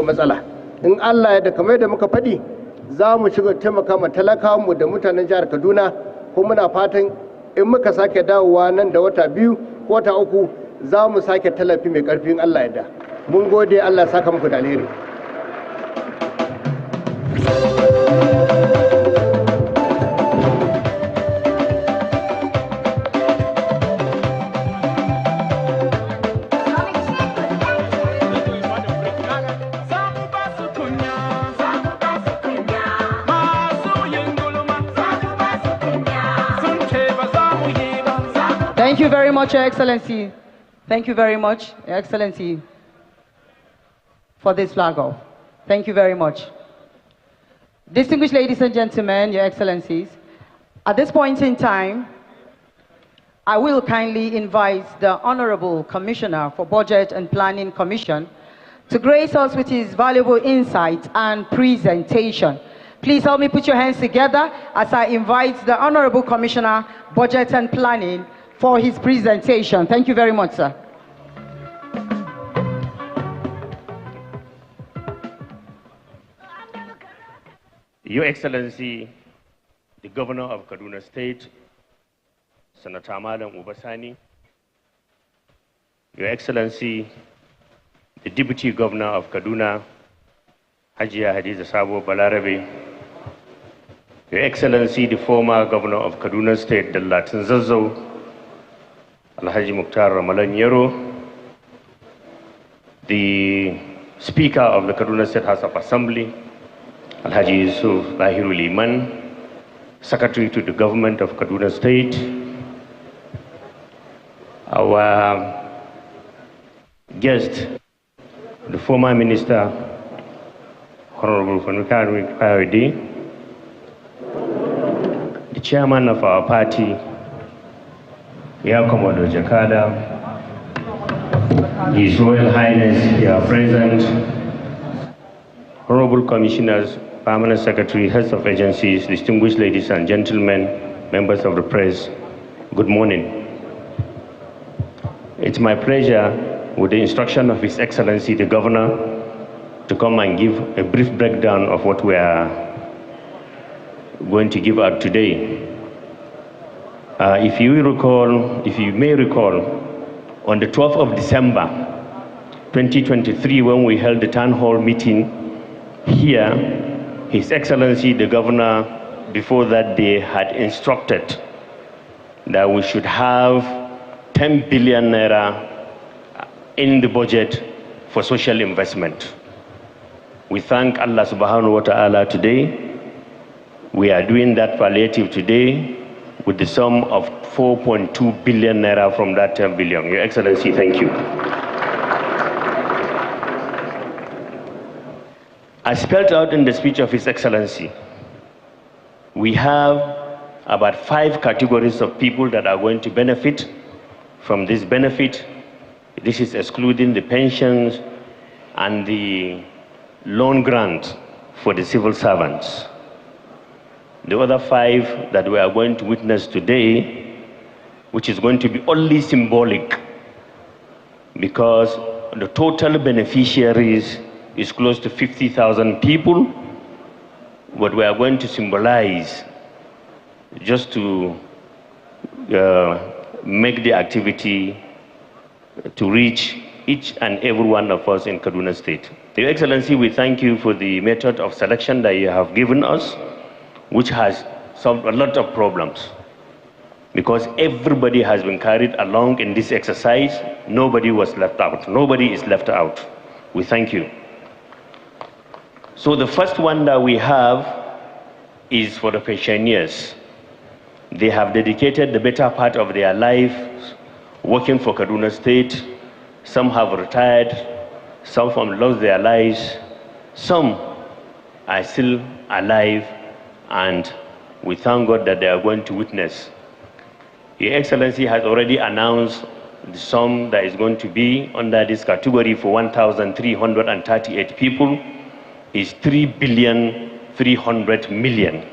matsala. In Allah ya da kamar da muka faɗi za mu shiga taimaka ma talakawanmu da mutanen jihar Kaduna, kuma muna fatan in muka sake dawowa nan da wata 2 ko wata 3 za mu sake tallafi mai ƙarfin Allah ya da. Mun gode, Allah ya saka muku da alheri. Thank you very much, Your Excellency. Thank you very much, Your Excellency, for this flag off. Thank you very much. Distinguished ladies and gentlemen, Your Excellencies, at this point in time, I will kindly invite the Honorable Commissioner for Budget and Planning Commission to grace us with his valuable insight and presentation. Please help me put your hands together as I invite the Honorable Commissioner, Budget and Planning, for his presentation. Thank you very much, sir. Your Excellency, the Governor of Kaduna State, Senator Madam Ubasani, Your Excellency, the Deputy Governor of Kaduna, Hajiya Hadiza Sabo Balarabe, Your Excellency, the former Governor of Kaduna State, Dallatin Zazzau, Alhaji Mukhtar Ramalan Yero, the Speaker of the Kaduna State House of Assembly, Alhaji Yusuf Lahirul Iman, Secretary to the Government of Kaduna State, our guest, the former Minister, Honorable Fanuka Kayode, the Chairman of our party, Air Commodore Jakada, His Royal Highness here present, Honorable Commissioners, Permanent Secretary, Heads of Agencies, distinguished ladies and gentlemen, members of the press, good morning. It's my pleasure, with the instruction of His Excellency the Governor, to come and give a brief breakdown of what we are going to give out today. If you may recall, on the 12th of December 2023, when we held the town hall meeting here, His Excellency the Governor, before that day, had instructed that we should have 10 billion naira in the budget for social investment. We thank Allah subhanahu wa ta'ala today. We are doing that palliative today with the sum of 4.2 billion naira from that 10 billion. Your Excellency, thank you. As spelled out in the speech of His Excellency, we have about 5 categories of people that are going to benefit from this benefit. This is excluding the pensions and the loan grant for the civil servants. The other 5 that we are going to witness today, which is going to be only symbolic, because the total beneficiaries is close to 50,000 people, but we are going to symbolize just to make the activity to reach each and every one of us in Kaduna State. Your Excellency, we thank you for the method of selection that you have given us, which has solved a lot of problems, because everybody has been carried along in this exercise. Nobody was left out. Nobody is left out. We thank you. So the first one that we have is for the pensioners. They have dedicated the better part of their lives working for Kaduna State. Some have retired, some have lost their lives, some are still alive, and we thank God that they are going to witness. Your Excellency has already announced the sum that is going to be under this category for 1,338 people is 3,300 million.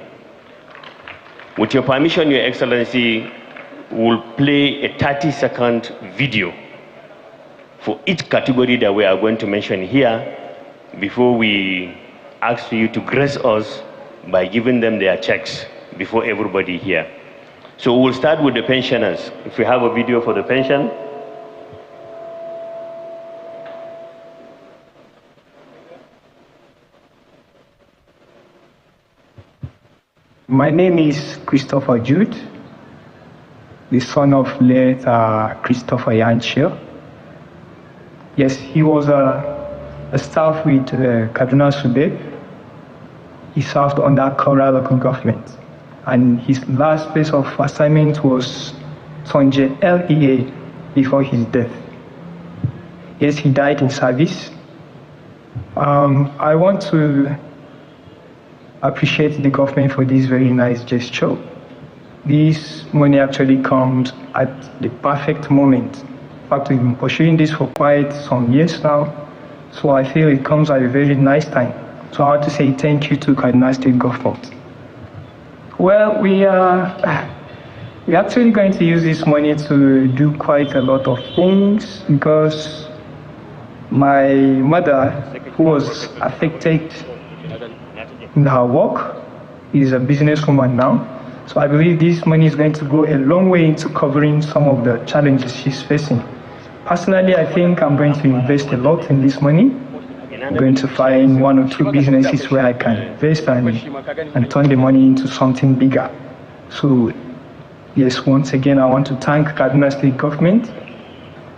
With your permission, Your Excellency, we'll play a 30-second video for each category that we are going to mention here, before we ask you to grace us by giving them their checks before everybody here. So we'll start with the pensioners. If we have a video for the pension. My name is Christopher Jude, the son of late Christopher Yanchia. Yes, he was a staff with Kaduna Subeb. He served under Kora local government. And his last place of assignment was Tonje LEA before his death. Yes, he died in service. I want to appreciate the government for this very nice gesture. This money actually comes at the perfect moment. In fact, we've been pursuing this for quite some years now, so I feel it comes at a very nice time. So I want to say thank you to Kaduna State government. Well, we're actually going to use this money to do quite a lot of things because my mother, who was affected in her work, is a businesswoman now. So I believe this money is going to go a long way into covering some of the challenges she's facing. Personally, I think I'm going to invest a lot in this money. I'm going to find 1 or 2 businesses where I can invest and turn the money into something bigger. So yes, once again, I want to thank Kaduna State government.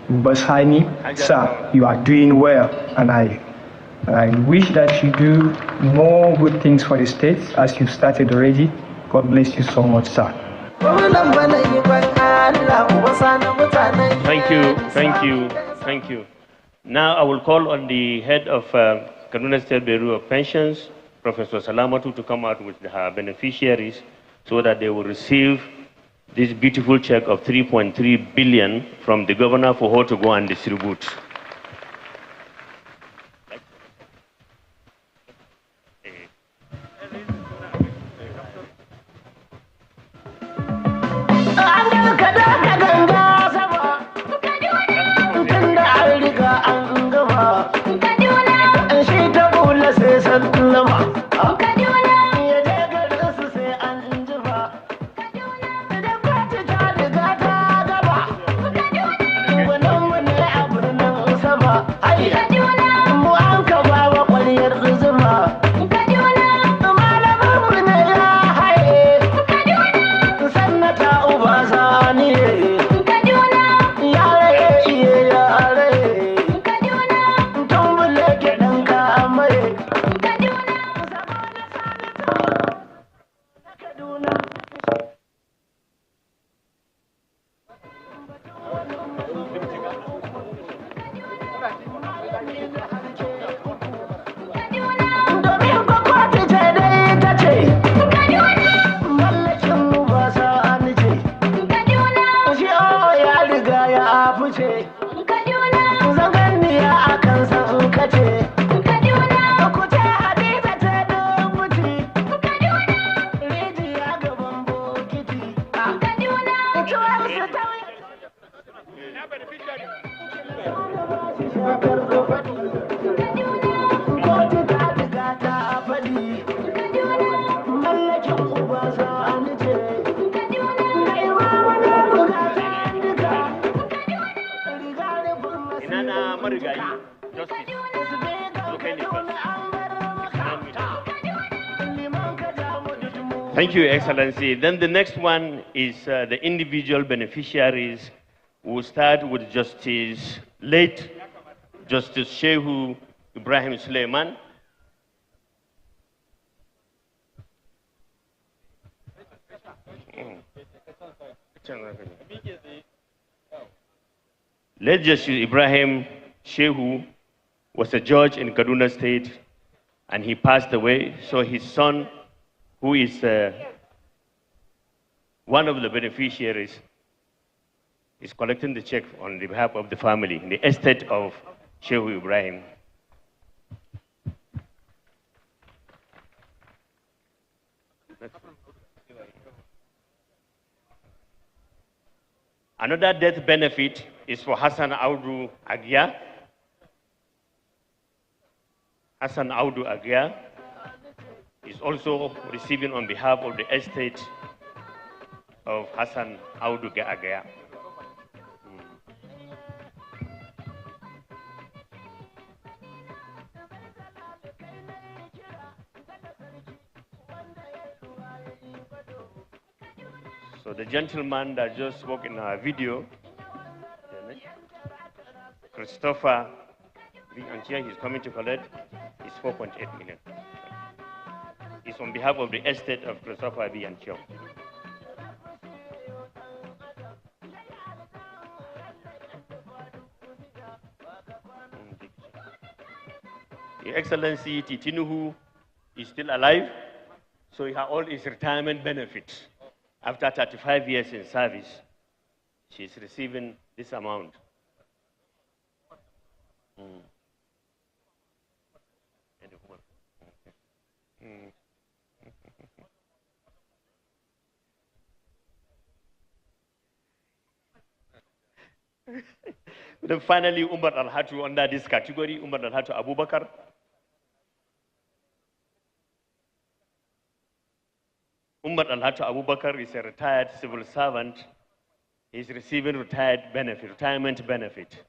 Basani, sir, you are doing well, and I wish that you do more good things for the state as you started already. God bless you so much, sir. Thank you. Now I will call on the head of Kaduna State Bureau of Pensions, Professor Salamatu, to come out with her beneficiaries so that they will receive this beautiful check of 3.3 billion from the governor for her to go and distribute. Thank you, Excellency. Then the next one is the individual beneficiaries. We'll start with late Justice Shehu Ibrahim Suleiman. Late Justice Ibrahim Shehu was a judge in Kaduna State, and he passed away. So his son, who is one of the beneficiaries, is collecting the check on behalf of the family in the estate of Shehu Ibrahim. Another death benefit is for Hassan Audu Agia. Hassan Audu Agya is also receiving on behalf of the estate of Hassan Audu Agya. So the gentleman that just spoke in our video, Christopher, he's coming to collect, is 4.8 million. It's on behalf of the estate of Christopher B. Anchio. Your Excellency Titinuhu is still alive, so he has all his retirement benefits. After 35 years in service, she is receiving this amount. Then finally, Umar Al-Hatu under this category, Umar Al-Hatu Abubakar. Umar Al-Hatu Abubakar is a retired civil servant. He's receiving retirement benefit.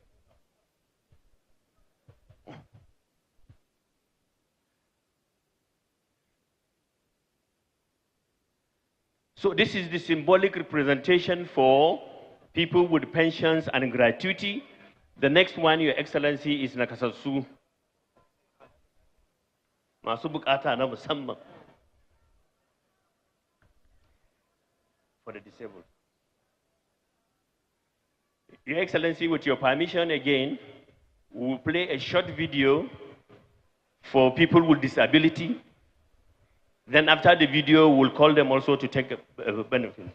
So this is the symbolic representation for people with pensions and gratuity. The next one, Your Excellency, is nakasassu. Masu bukata na musamman for the disabled. Your Excellency, with your permission again, we will play a short video for people with disability. Then after the video, we'll call them also to take a benefit.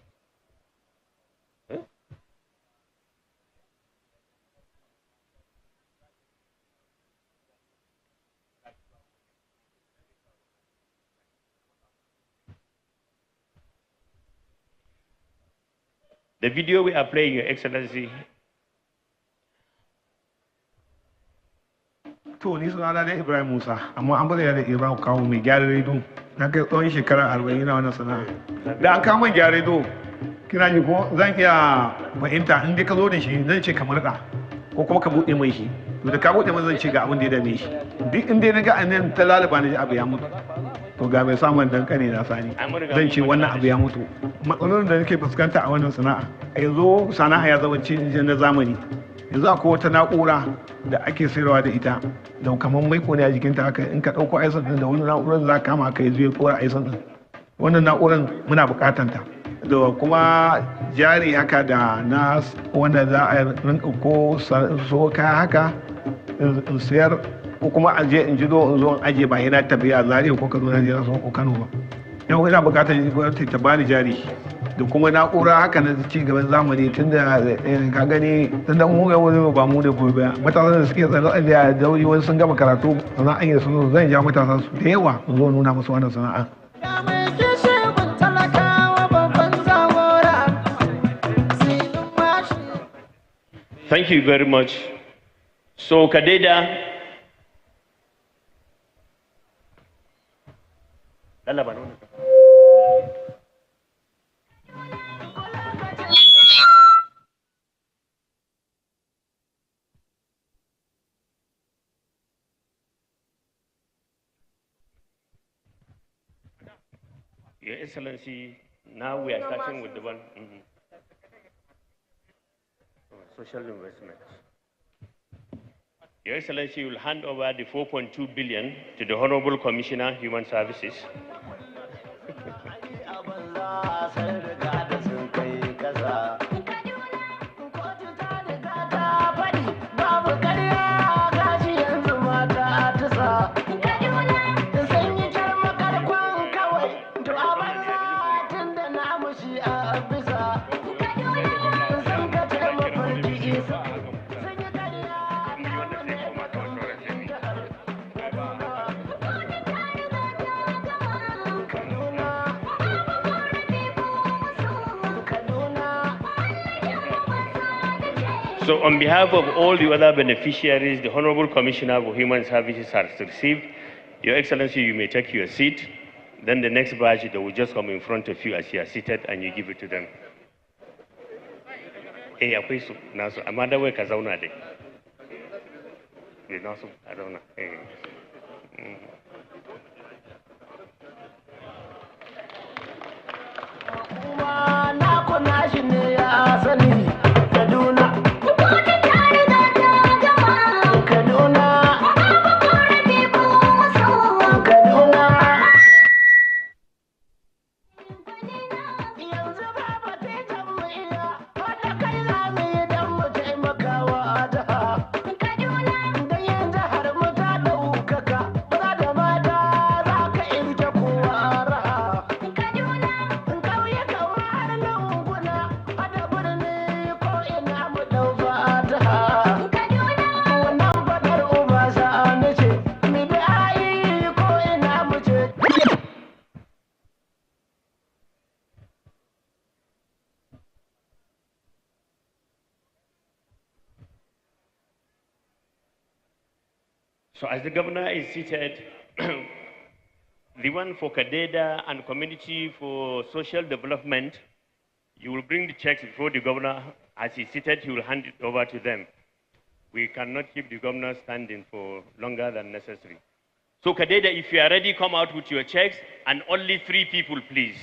The video we are playing, Your Excellency. To ni sunana da Ibrahim Musa, amma an bada da Ibrahim kawo mai gyara redo. Na kai tsawon shekara 40 na wannan sana'a. Da an kawo mai gyara redo, kina ji ko zan iya fahimta in dai ka zo da shi zan ce ka murɗa ko kuma ka buɗe mai shi. To da ka buɗe mai zan ce ga abin da ya dame shi. Duk in dai na ga anan ta lalaba na ji abu ya mutu. To ga mai samun dankali na sani. Zan ce wannan abu ya mutu. Matsalolin da nake fuskanta a wannan sana'a. A yanzu sana'a ya zama cikin na zamani. Yanzu akwai wata na'ura da ake sayarwa da ita da kamar mai kone a jikinta haka in ka ɗauko aisan ɗin da wani na'urar za ka kama ka yi zuwa kora aisan ɗin wannan na'urar muna buƙatanta da kuma jari haka da na wanda za a rinka ko so kaya haka in sayar ko kuma a je in ji zo in aje ba yana tafiya Zaria ko Kaduna je so ko Kano ba yau ina buƙatar gwamnati ta bani jari da kuma na'ura haka na ci gaban zamani tunda ka gani tunda mu ga wani ba mu da gobe matasan da suke tsare da dauri wani sun gama karatu sana'an yi sun zan ja matasan su da yawa zo nuna musu wannan sana'a. Thank you very much. So Kadeda, Your Excellency, now we are starting with the one social investments. Your Excellency will hand over the 4.2 billion to the Honorable Commissioner, Human Services. So on behalf of all the other beneficiaries, the Honorable Commissioner for Human Services has received Your Excellency, you may take your seat. Then the next batch, they will just come in front of you as you are seated and you give it to them. Hey, akwai su nasu, amma da wai ka zauna dai. Nasu, a zauna. Kuma na kuna shi ne ya sani Kaduna. So as the governor is seated, the one for Kadeda and Community for Social Development, you will bring the checks before the governor. As he's seated, he will hand it over to them. We cannot keep the governor standing for longer than necessary. So Kadeda, if you are ready, come out with your checks, and only 3 people, please.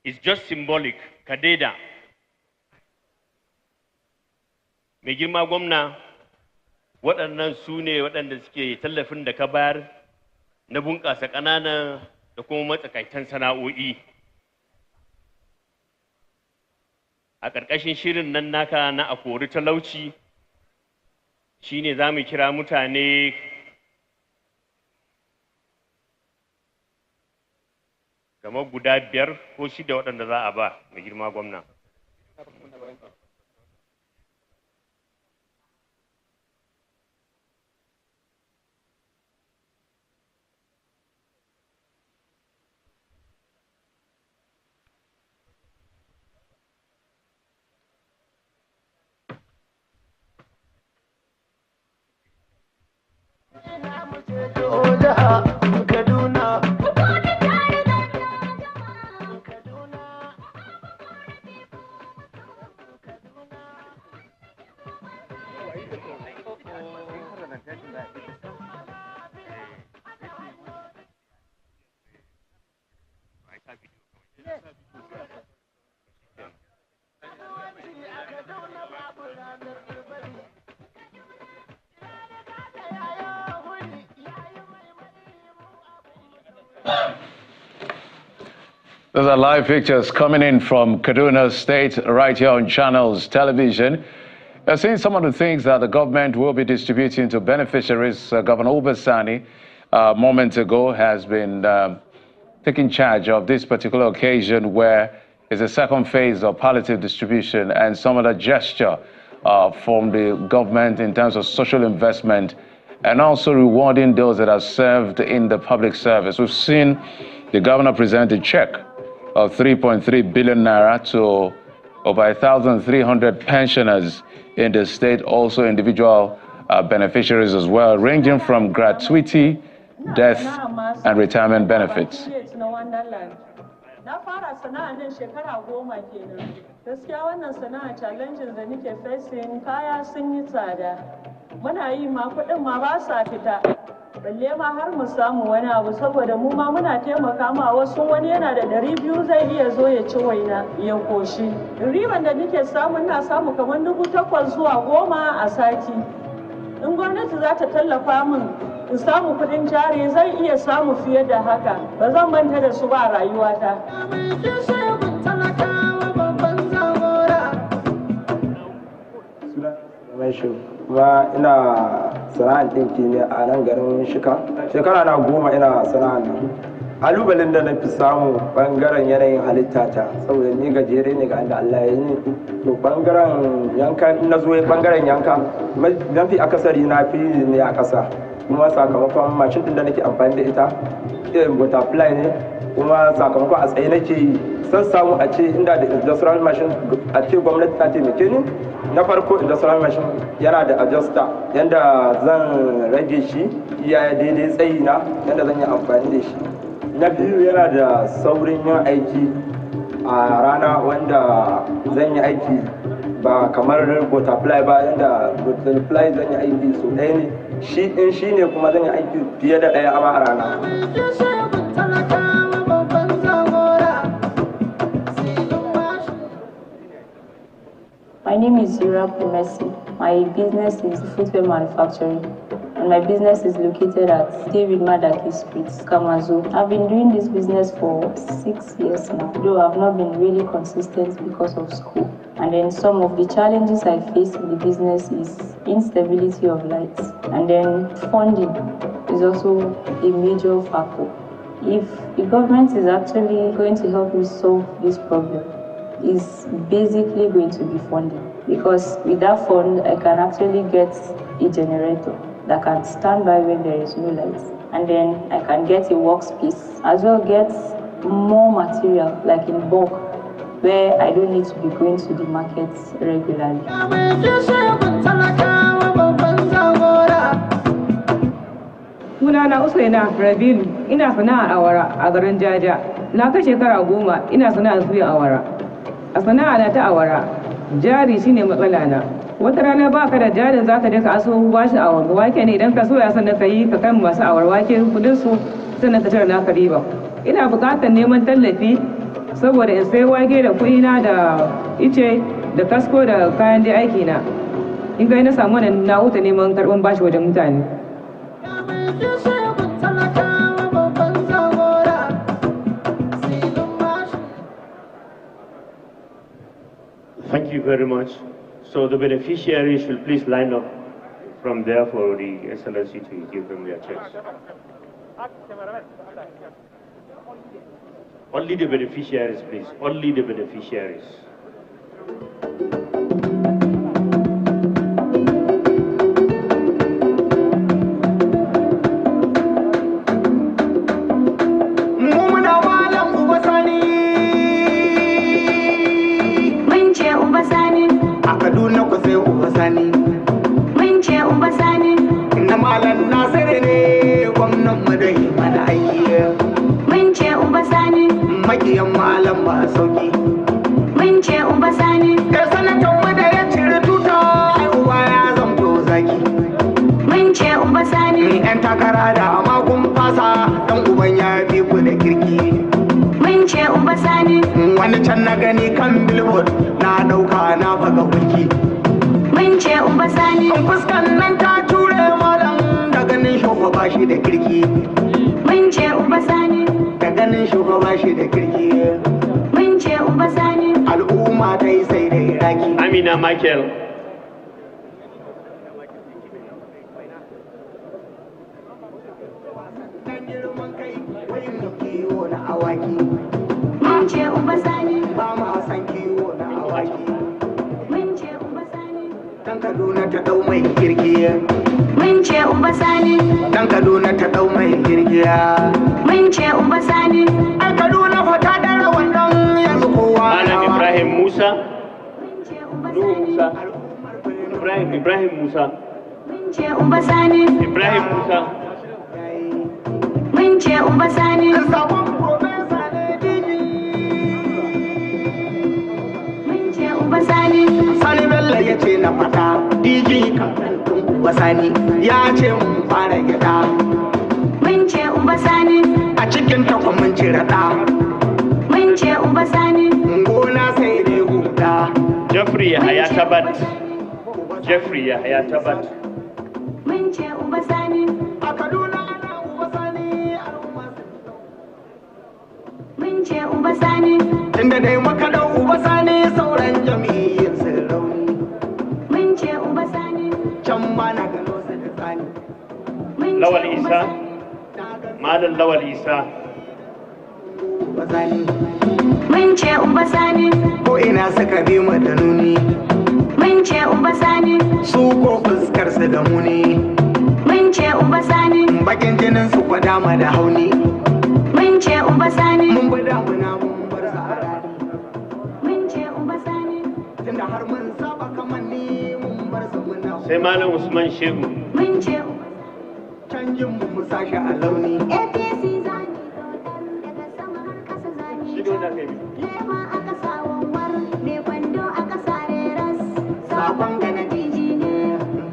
It's just symbolic. Kadeda. Mai girma gwamna, waɗannan su ne waɗanda suke tallafin da ka bayar na bunƙasa ƙanana da kuma matsakaitan sana'o'i. A ƙarƙashin shirin nan naka na a kori talauci, shi ne za mu kira mutane kamar guda 5 ko 6 waɗanda za a ba mai girma gwamna. Those are live pictures coming in from Kaduna State right here on Channels Television. You're seeing some of the things that the government will be distributing to beneficiaries. Governor Ubasani, moments ago, has been taking charge of this particular occasion where it's the second phase of palliative distribution and some other gesture from the government in terms of social investment and also rewarding those that have served in the public service. We've seen the governor present a check of 3.3 billion naira to over 1,300 pensioners in the state, also individual beneficiaries as well, ranging from gratuity, death, and retirement benefits. Na fara sana'a nan shekara 10 kenan. Gaskiya wannan sana'a challenges da nake facing, kaya sun yi tsada. Muna yi ma kuɗin ma ba sa fita. Balle ma har mu samu wani abu saboda mu ma muna taimaka ma wasu, wani yana da 200 zai iya zo ya ci waina ya koshi. Riban da nake samu ina samu kamar 8,000 zuwa 10 a sati. In gwamnati za ta tallafa min in samu kudin jari zai iya samu fiye da haka, ba zan manta da su ba rayuwata. Kuma ina sana'ar ɗinki ne a nan garin Shika. Shekara na 10 ina sana'ar nan. Kalubalen da na fi samu bangaren yanayin halitta ta, saboda ni gajere ne ga inda Allah ya yi. To bangaren yanka, na zo bangaren yanka, mafi akasari na fi ne a ƙasa. Kuma sakamakon mashin ɗin da nake amfani da ita irin butterfly ne, kuma sakamakon a tsaye nake yi. San samu a ce inda da industrial machine a ce gwamnati ta taimake ni na farko industrial machine yana da adjuster yanda zan rage shi iya daidai tsayi na yanda zan yi amfani da shi. Na biyu yana da saurin yin aiki a rana wanda zan yi aiki ba kamar butterfly ba yanda butterfly zan yi aiki so ɗaya ne shi ne kuma zan yi aiki fiye da ɗaya a rana. My name is Zura Messi. My business is footwear manufacturing, and my business is located at David Madaki Street, Kamazu. I've been doing this business for 6 years now, though I've not been really consistent because of school. And then some of the challenges I face in the business is instability of lights, and then funding is also a major factor. If the government is actually going to help me solve this problem, is basically going to be funding, because with that fund I can actually get a generator that can stand by when there is no light, and then I can get a workspace as well, get more material like in bulk where I don't need to be going to the market regularly. Sunana Usaina Rabilu, ina sana'ar awara a garin Jaja. Na kai shekara 10 ina sana'ar suya awara. A sana'a na ta awara, jari shine matsala na. Wata rana ba ka da jarin za ka je ka aso bashi a wake ne idan ka soya sannan ka yi ka kai masu awar wake kudin su sannan ka cire naka riba. Ina buƙatar neman tallafi saboda in sai wake da kuɗina da ice da kasko da kayan dai aiki na. In kai na samu wannan na huta neman karɓan bashi wajen mutane. Thank you very much. So the beneficiaries will please line up from there for the Excellency to give them their checks. Only the beneficiaries, please. Only the beneficiaries. Makiyan malam ba sauki. Mun ce uba sani. Da sanatan mu da ya cire tuta, ai uba ya zamto zaki. Mun ce uba sani. Yan takara da amma kun fasa, dan uban ya fi ku da kirki. Mun ce uba sani. Wani can na gani kan billboard na dauka na faga kulki. Mun ce uba sani. Fuskan nan ta ture malam da ganin shugaba shi da kirki. Mun ce uba sani. Da ganin shugaba shi da kirki. Mun ce uba sani. Al'umma ta yi sai da iraki. Amina Michael. Dan girman kai wai mu kiwo na awaki. Mun ce uba sani. Ba ma san kiwo na awaki. Mun ce uba sani. Dan Kaduna ta dau mai kirki. Mun ce uba sani. Dan Kaduna ta dau mai kirkiya. Mun ce uba sani. Ai Kaduna fa ta dara wannan yanzu kowa. Malam Ibrahim Musa. Nuhu Musa. Ibrahim Musa. Mun ce uba sani. Ibrahim Musa. Mun ce uba sani. Mun ce uba sani. Sani Bello ya ce na fata. DJ kan uba sani ya ce mun fara gida. Mun ce uba sani. A cikin takwan mun cire ɗa. Mun ce uba sani. Gona sai dai huda. Jeffrey Yahaya Tabat. Jeffrey Yahaya Tabat. Mun ce uba sani. A Kaduna ana uba sani. Mun ce uba sani. Tunda dai muka dau uba sani sauran jami'in sun rauni. Mun ce uba sani. Can ma na gano su da sani. Lawal Isa. Malam Lawal Isa. Mun ce uba sani. Ko ina suka bi mu da nuni. Mun ce uba sani. Su ko fuskar su da muni. Mun ce uba sani. Bakin jinin su kwada ma da hauni. Mun ce uba sani. Mun bi damuna mun bar su a rani. Mun ce uba sani. Tunda har mun saba kamanni sai Malam Usman Shehu. Mun ce canjin mu sashi a launi. APC zani daga sama har kasa zani. Lema aka sa wawar, me kwando aka sa reras. Sakon da na jiji ne,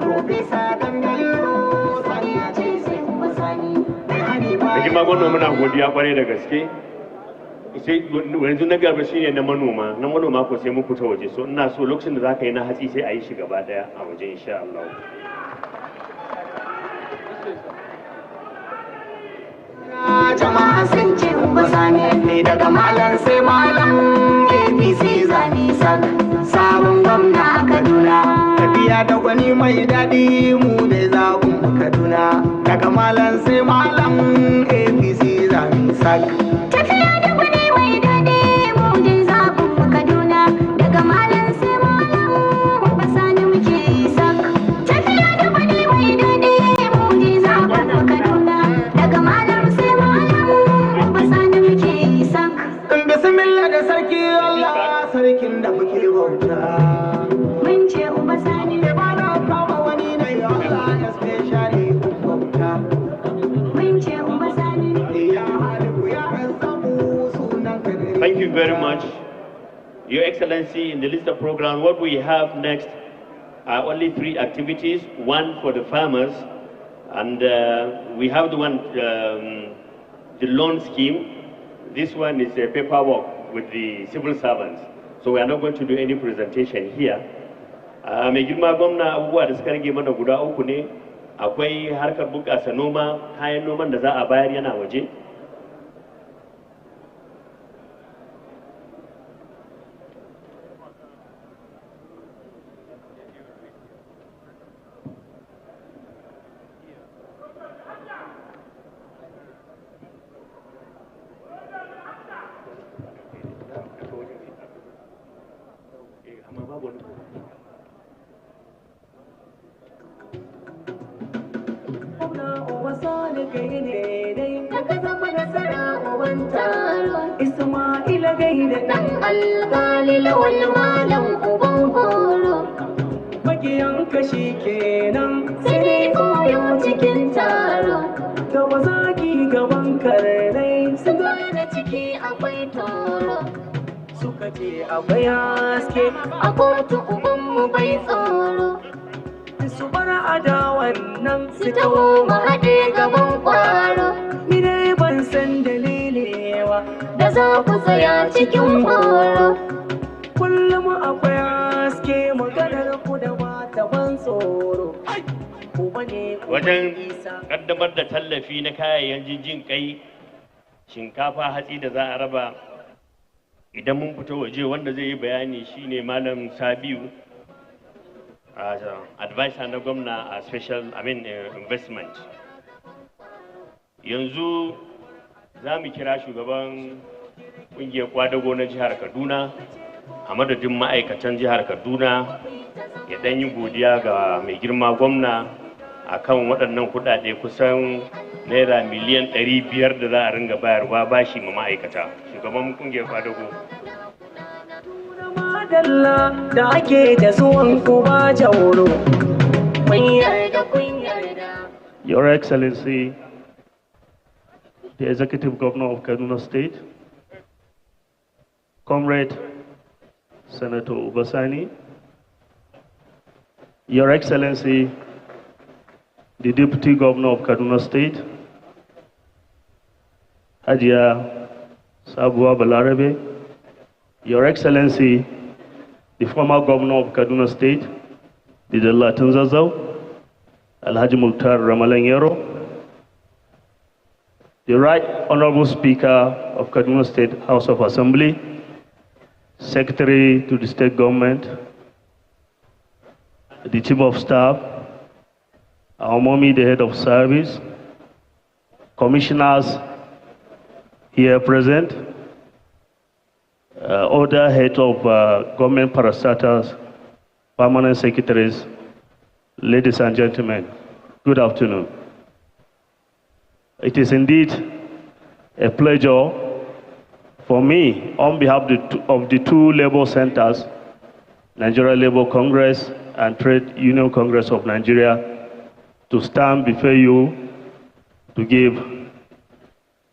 Profesa Dangaliro, Sani ya ce sai kuma Sani. Da girma gwamna muna godiya kwarai da gaske. Sai yanzu na gaba shine na manoma ko sai mun fita waje, so ina so lokacin da za ka yi na hatsi sai a yi shi gaba daya a waje insha Allah. Jama'a sun ce uba sani ne daga malam sai malam APC zani sak sabon gwamna a Kaduna. Tafiya da gwani mai daɗi mu ne zaɓin Kaduna daga malam sai malam APC zani sak. Tafiya da gwani mai daɗi mu ne zaɓin Kaduna daga malam sai malam uba sani muke sak. Tafiya da gwani mai daɗi mu ne zaɓin Kaduna daga malam sai bismillah da sarki Allah sarkin da muke bauta. Mun ce uba sani ba na kama wani na yi Allah especially bauta. Mun ce uba sani ya halibu ya rasamu sunan kadari. Thank you very much, Your Excellency. In the list of program, what we have next are only 3 activities. One for the farmers, and we have the one, the loan scheme. This one is a paperwork with the civil servants. So we are not going to do any presentation here. Mai girma gwamna abubuwa da suka rage mana guda uku ne. Akwai harkar bunƙasa noma, kayan noman da za a bayar yana waje. Isma'ila gaida ɗan alƙali lawal malam uban horo. Magiyan kashi kenan sai dai koyo cikin taro. Gaba zaki gaban karnai sun gane ciki akwai toro. Suka ce akwai haske a kotu ubanmu bai tsoro. Su bar adawan nan su taho mu haɗe gaban kwaro. Ni dai ban san dalili da za ku tsaya cikin horo. Kullum akwai haske maganar ku da mata ban tsoro. Wajen kaddamar da tallafi na kayayyakin jin kai, shinkafa, hatsi da za a raba, idan mun fito waje wanda zai yi bayani shine Malam Sabiu, advisor na gwamna a special investment. Yanzu za mu kira shugaban ƙungiyar kwadago na jihar Kaduna a madadin ma'aikatan jihar Kaduna ya ɗan yi godiya ga mai girma gwamna a kan waɗannan kuɗaɗe kusan naira miliyan 500 da za a ringa bayarwa bashi ma ma'aikata. Shugaban ƙungiyar kwadago. Da ake da zuwan kuma jauro. Your Excellency, the Executive Governor of Kaduna State, Comrade Senator Ubasani, Your Excellency, the Deputy Governor of Kaduna State, Hajiya Sabuwa Balarabe, Your Excellency, the former Governor of Kaduna State, the Latin Zazau, Alhaji Mukhtar Ramalanyero, the Right Honorable Speaker of Kaduna State House of Assembly, Secretary to the State Government, the Chief of Staff, our mommy, the Head of Service, Commissioners here present, other Head of Government Parastatals, Permanent Secretaries, ladies and gentlemen, good afternoon. It is indeed a pleasure for me, on behalf of the two labor centers, Nigeria Labour Congress and Trade Union Congress of Nigeria to stand before you to give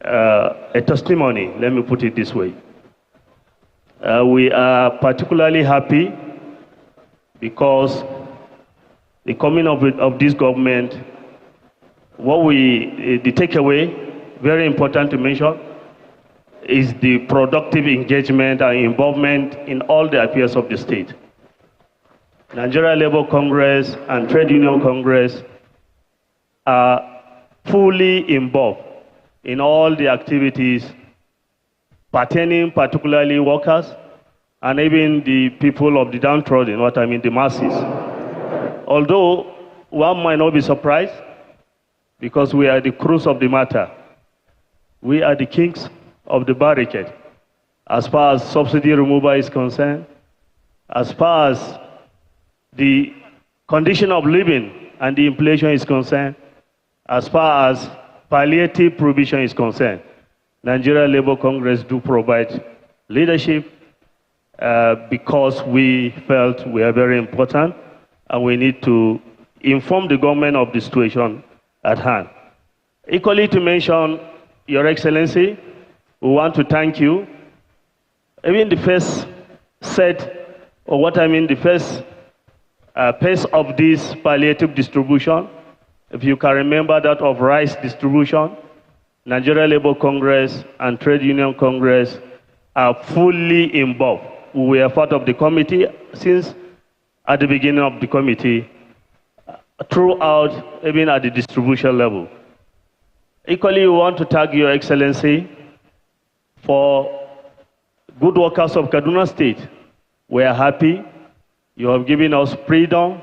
a testimony, let me put it this way. We are particularly happy because the coming of this government, the takeaway, very important to mention, is the productive engagement and involvement in all the affairs of the state. Nigeria Labour Congress and Trade Union Congress are fully involved in all the activities pertaining particularly workers and even the people of the downtrodden, what I mean the masses. Although one might not be surprised because we are the crux of the matter. We are the kings of the barricade as far as subsidy removal is concerned, as far as the condition of living and the inflation is concerned, as far as palliative provision is concerned. Nigeria Labour Congress do provide leadership because we felt we are very important and we need to inform the government of the situation at hand. Equally to mention, Your Excellency, we want to thank you. Even the first set, or what I mean, the first phase of this palliative distribution, if you can remember that of rice distribution, Nigeria Labour Congress and Trade Union Congress are fully involved. We are part of the committee since at the beginning of the committee, throughout, even at the distribution level. Equally, we want to thank Your Excellency for good workers of Kaduna State. We are happy. You have given us freedom.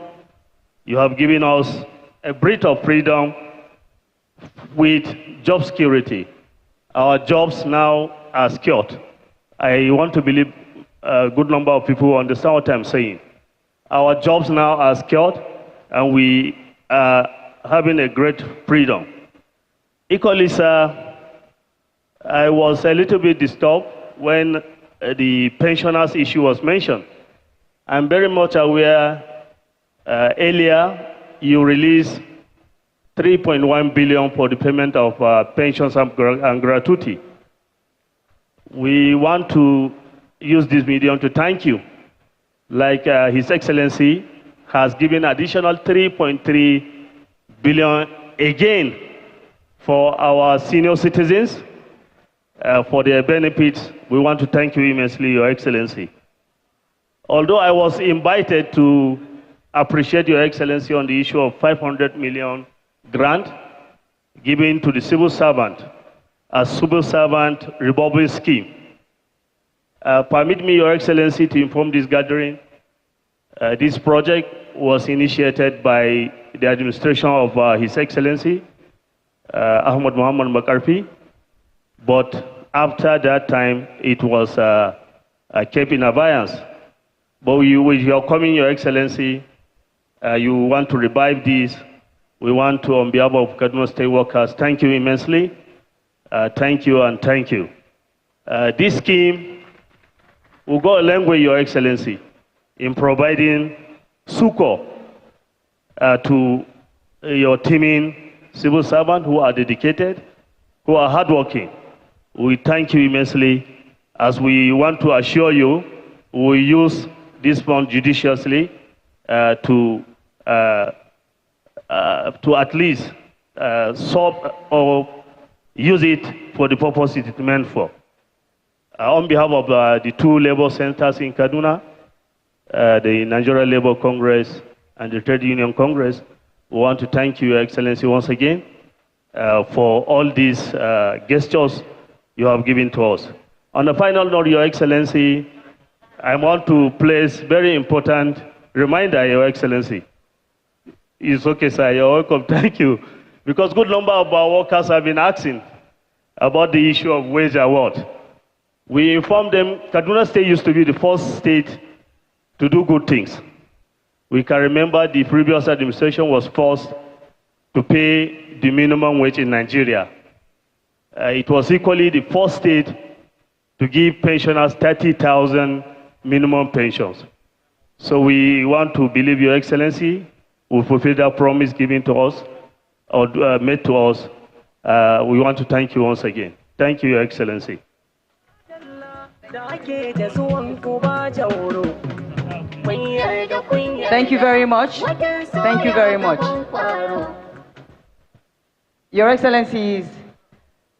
You have given us a breath of freedom with job security. Our jobs now are secured. I want to believe a good number of people understand what I'm saying. Our jobs now are secured, and we are having a great freedom. Equally, sir, I was a little bit disturbed when the pensioners issue was mentioned. I'm very much aware earlier you released 3.1 billion for the payment of pensions and gratuity. We want to use this medium to thank you. Like His Excellency has given additional 3.3 billion again for our senior citizens for their benefits. We want to thank you immensely, Your Excellency. Although I was invited to appreciate Your Excellency on the issue of 500 million grant given to the civil servant as civil servant revolving scheme. Permit me, Your Excellency, to inform this gathering. This project was initiated by the administration of His Excellency, Ahmad Muhammad Makarfi, but after that time, it was kept in abeyance. But with your coming, Your Excellency, you want to revive this. We want to, on behalf of Kaduna State workers, thank you immensely. Thank you and thank you. This scheme will go a long way, Your Excellency, in providing succor to your teaming civil servants who are dedicated, who are hardworking. We thank you immensely, as we want to assure you we use this fund judiciously to at least solve or use it for the purpose it is meant for. On behalf of the two labor centers in Kaduna, the Nigeria Labour Congress and the Trade Union Congress, we want to thank you, Your Excellency, once again for all these gestures you have given to us. On the final note, Your Excellency, I want to place very important reminder, Your Excellency. It's okay, sir, you're welcome, thank you. Because good number of our workers have been asking about the issue of wage award. We informed them Kaduna State used to be the first state to do good things. We can remember the previous administration was forced to pay the minimum wage in Nigeria. It was equally the first state to give pensioners 30,000 minimum pensions. So we want to believe Your Excellency will fulfill that promise given to us or made to us. We want to thank you once again. Thank you, Your Excellency. Thank you very much. Thank you very much. Your Excellencies,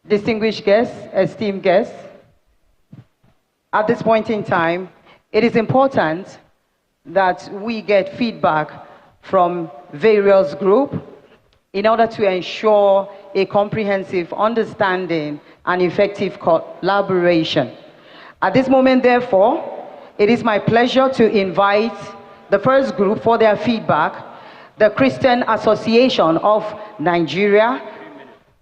distinguished guests, esteemed guests, at this point in time, it is important that we get feedback from various groups in order to ensure a comprehensive understanding and effective collaboration. At this moment, therefore, it is my pleasure to invite the first group for their feedback, the Christian Association of Nigeria,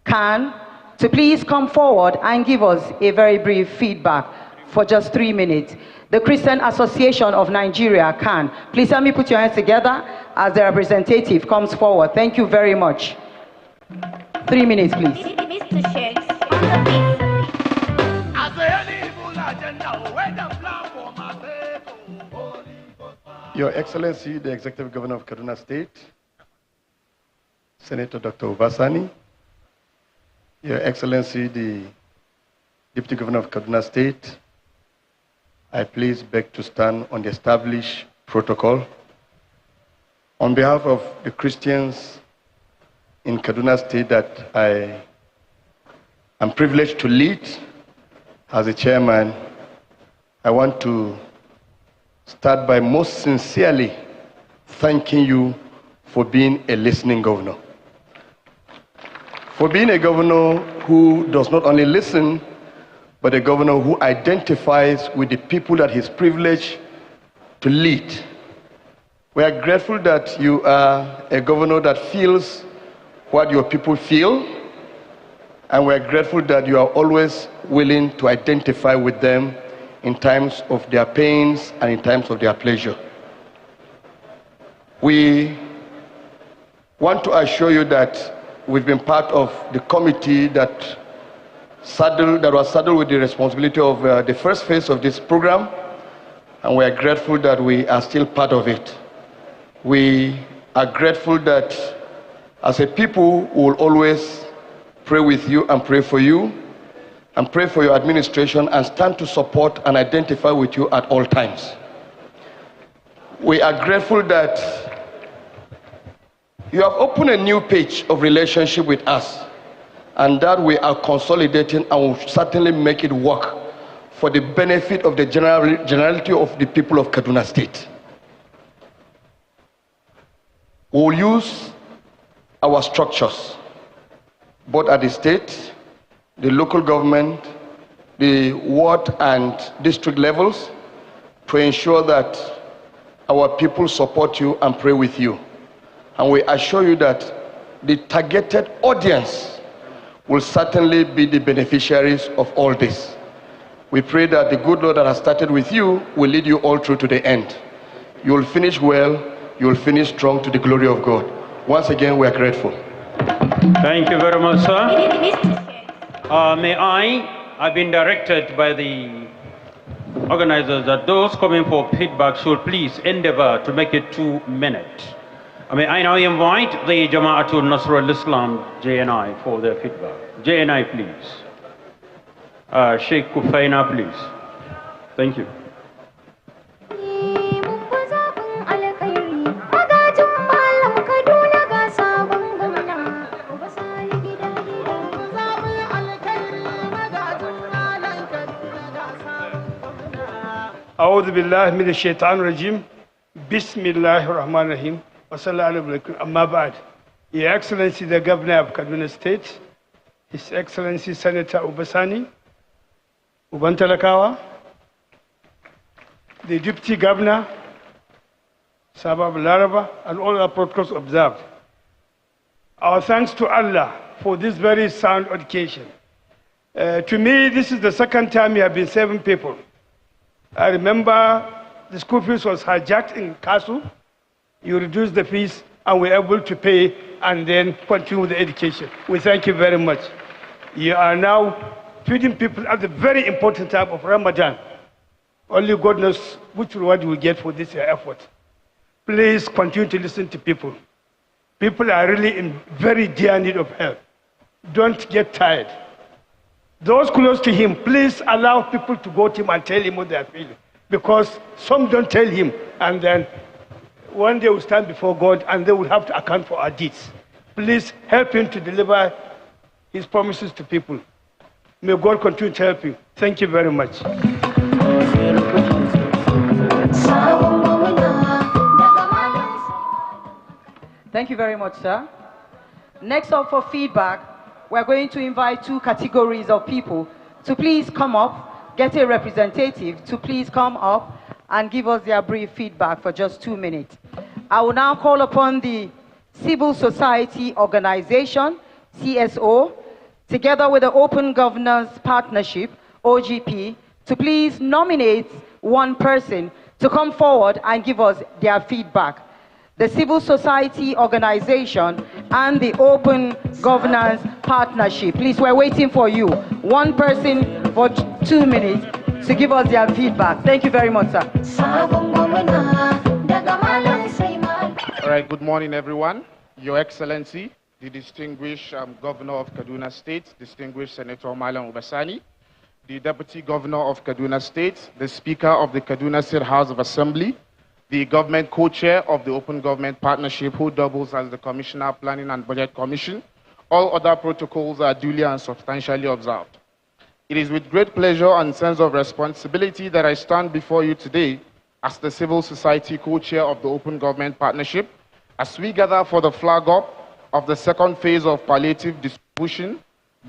CAN, to please come forward and give us a very brief feedback for just 3 minutes. The Christian Association of Nigeria, CAN. Please help me put your hands together as the representative comes forward. Thank you very much. 3 minutes, please. Mr. Shakes, Your Excellency, the Executive Governor of Kaduna State, Senator Dr. Obasani, Your Excellency, the Deputy Governor of Kaduna State, I please beg to stand on the established protocol. On behalf of the Christians in Kaduna State that I am privileged to lead as a chairman, I want to start by most sincerely thanking you for being a listening governor. For being a governor who does not only listen, but a governor who identifies with the people that he's privileged to lead. We are grateful that you are a governor that feels what your people feel, and we are grateful that you are always willing to identify with them in times of their pains and in times of their pleasure. We want to assure you that we've been part of the committee that was saddled with the responsibility of the first phase of this program, and we are grateful that we are still part of it. We are grateful that as a people we will always pray with you and pray for you, and pray for your administration and stand to support and identify with you at all times. We are grateful that you have opened a new page of relationship with us, and that we are consolidating and will certainly make it work for the benefit of the generality of the people of Kaduna State. We will use our structures, both at the state, the local government, the ward and district levels, to ensure that our people support you and pray with you. And we assure you that the targeted audience will certainly be the beneficiaries of all this. We pray that the good Lord that has started with you will lead you all through to the end. You will finish well, you will finish strong to the glory of God. Once again, we are grateful. Thank you very much, sir. I've been directed by the organizers that those coming for feedback should please endeavor to make it 2 minutes. May I now invite the Jama'atul Nasrul Islam, JNI, for their feedback. JNI, please. Sheikh Kufaina, please. Thank you. أعوذ بالله من الشيطان الرجيم بسم الله الرحمن الرحيم وصلى الله عليه أما بعد. Your Excellency the Governor of Kaduna State, His Excellency Senator Obasani, Ubantalakawa, the Deputy Governor, Sabah Laraba, and all the protocols observed. Our thanks to Allah for this very sound education. To me, this is the second time we have been serving people. I remember the school fees was hijacked in Kasu. You reduced the fees and we're able to pay and then continue with the education. We thank you very much. You are now feeding people at the very important time of Ramadan. Only God knows which reward you will get for this effort. Please continue to listen to people. People are really in very dire need of help. Don't get tired. Those close to him, please allow people to go to him and tell him what they are feeling. Because some don't tell him, and then one day will stand before God and they will have to account for our deeds. Please help him to deliver his promises to people. May God continue to help you. Thank you very much. Thank you very much, sir. Next up for feedback, we're going to invite two categories of people to please come up, get a representative to please come up and give us their brief feedback for just 2 minutes. I will now call upon the Civil Society Organization, CSO, together with the Open Governance Partnership, OGP, to please nominate one person to come forward and give us their feedback. The Civil Society Organization and the Open Governance Partnership. Please, we're waiting for you. One person for 2 minutes to give us their feedback. Thank you very much, sir. All right, good morning, everyone. Your Excellency, the distinguished Governor of Kaduna State, distinguished Senator Malam Ubasani, the Deputy Governor of Kaduna State, the Speaker of the Kaduna State House of Assembly, the government co-chair of the Open Government Partnership, who doubles as the Commissioner Planning and Budget Commission. All other protocols are duly and substantially observed. It is with great pleasure and sense of responsibility that I stand before you today as the civil society co-chair of the Open Government Partnership, as we gather for the flag-up of the second phase of palliative distribution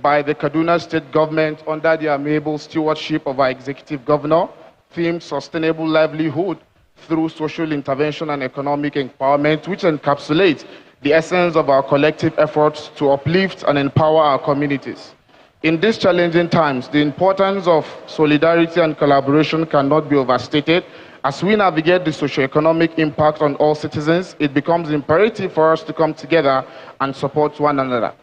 by the Kaduna State government under the amiable stewardship of our executive governor, themed Sustainable Livelihood through Social Intervention and Economic Empowerment, which encapsulates the essence of our collective efforts to uplift and empower our communities. In these challenging times, the importance of solidarity and collaboration cannot be overstated. As we navigate the socio-economic impact on all citizens, it becomes imperative for us to come together and support one another.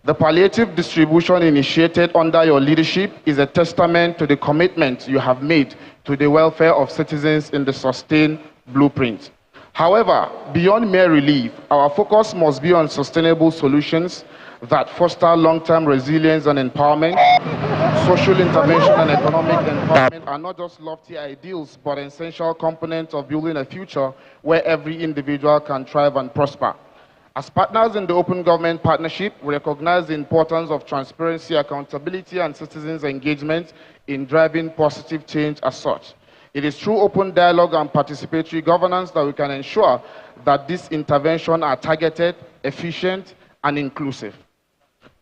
The palliative distribution initiated under your leadership is a testament to the commitment you have made to the welfare of citizens in the sustained blueprint. However, beyond mere relief, our focus must be on sustainable solutions that foster long-term resilience and empowerment. Social intervention and economic empowerment are not just lofty ideals, but essential components of building a future where every individual can thrive and prosper. As partners in the Open Government Partnership, we recognize the importance of transparency, accountability, and citizens' engagement in driving positive change as such. It is through open dialogue and participatory governance that we can ensure that these interventions are targeted, efficient, and inclusive.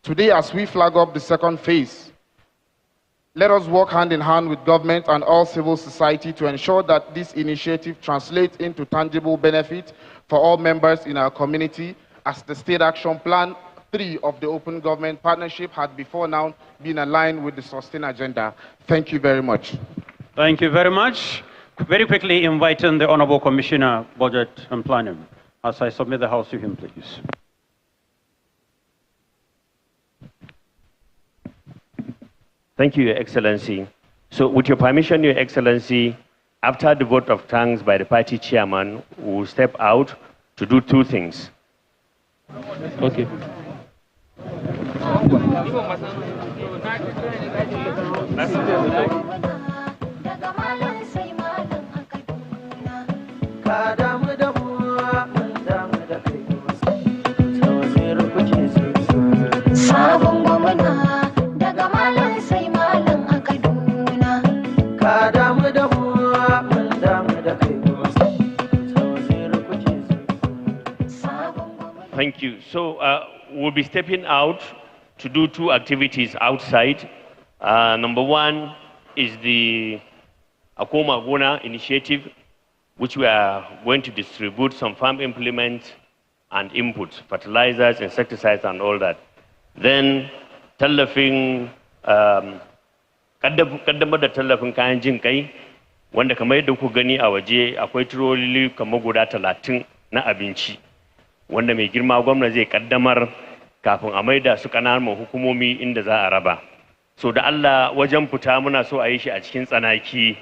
Today, as we flag up the second phase, let us work hand in hand with government and all civil society to ensure that this initiative translates into tangible benefit for all members in our community, as the State Action Plan 3 of the Open Government Partnership had before now been aligned with the Sustain Agenda. Thank you very much. Thank you very much. Very quickly inviting the Honorable Commissioner, Budget and Planning, as I submit the House to him, please. Thank you, Your Excellency. So with your permission, Your Excellency, after the vote of thanks by the party chairman, we will step out to do two things. Okay. Thank you. So we'll be stepping out to do two activities outside. Number one is the Akoma Gona initiative, which we are going to distribute some farm implements and inputs, fertilizers, insecticides, and all that. Then tallafin kaddamar da tallafin kayan jin kai, wanda kamar yadda ku gani a waje akwai turoli kamar guda 30 na abinci, wanda mai girma gwamna zai kaddamar kafin a maida su kananan hukumomi inda za a raba. So da Allah wajen fita muna so a yi shi a cikin tsanaki,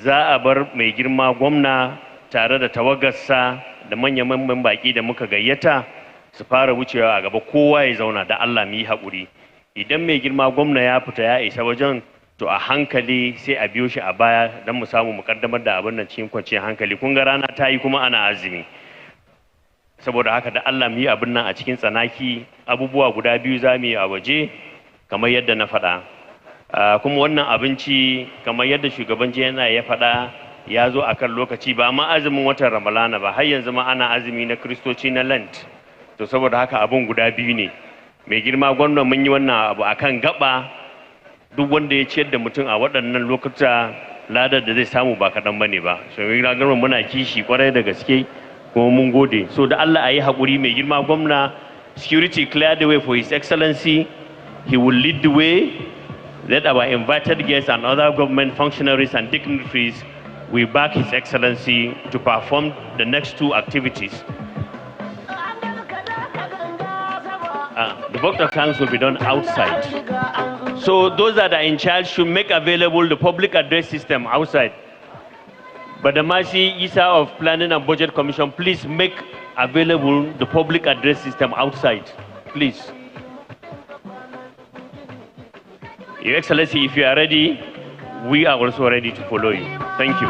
za a bar mai girma gwamna tare da tawagarsa da manyan baki da muka gayyata su fara wucewa a gaba, kowa ya zauna da Allah mu yi haƙuri. Idan mai girma gwamna ya fita ya isa wajen, to a hankali sai a biyo shi a baya don mu samu mu kaddamar da abin nan cikin kwanciyar hankali. Kun ga rana ta yi kuma ana azumi, saboda haka da Allah mu yi abin nan a cikin tsanaki. Abubuwa guda biyu za mu yi a waje kamar yadda na faɗa, kuma wannan abinci kamar yadda shugaban yana ya faɗa ya zo a kan lokaci, ba ma azumin watan Ramalana ba, har yanzu ma ana azumi na Kiristoci na Lent. To saboda haka abun guda biyu ne. Mai girma gwamna mun yi wannan abu akan gaba, duk wanda ya ciyar da mutum a waɗannan lokuta ladar da zai samu ba kaɗan bane ba. So mai girma gwamna muna kishi kwarai da gaske kuma mun gode. So da Allah a yi haƙuri, mai girma gwamna, security clear the way for His Excellency. He will lead the way. Let our invited guests and other government functionaries and dignitaries, we back His Excellency to perform the next two activities. The vote of thanks will be done outside. So those that are in charge should make available the public address system outside. But the Mercy Isa of Planning and Budget Commission, please make available the public address system outside, please. Your Excellency, if you are ready, we are also ready to follow you. Thank you.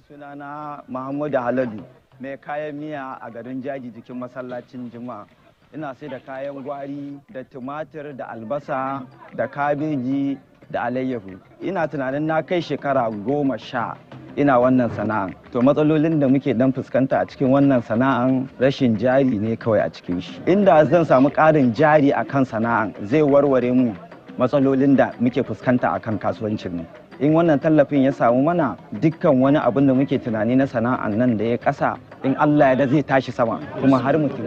Sunana Muhammadu Haladu, mai kayan miya a garin Jaji jikin masallacin Juma'a. Ina sai da kayan gwari da tumatir da albasa da kabeji da alayyahu. Ina tunanin na kai shekara 10 ina wannan sana'an. To matsalolin da muke dan fuskanta a cikin wannan sana'an rashin jari ne kawai a cikin shi. Inda zan samu ƙarin jari akan sana'an zai warware mu matsalolin da muke fuskanta akan kasuwancin mu. In wannan tallafin ya samu mana, dukkan wani abin da muke tunani na sana'an nan da ya ƙasa, in Allah ya da zai tashi sama kuma har mutum.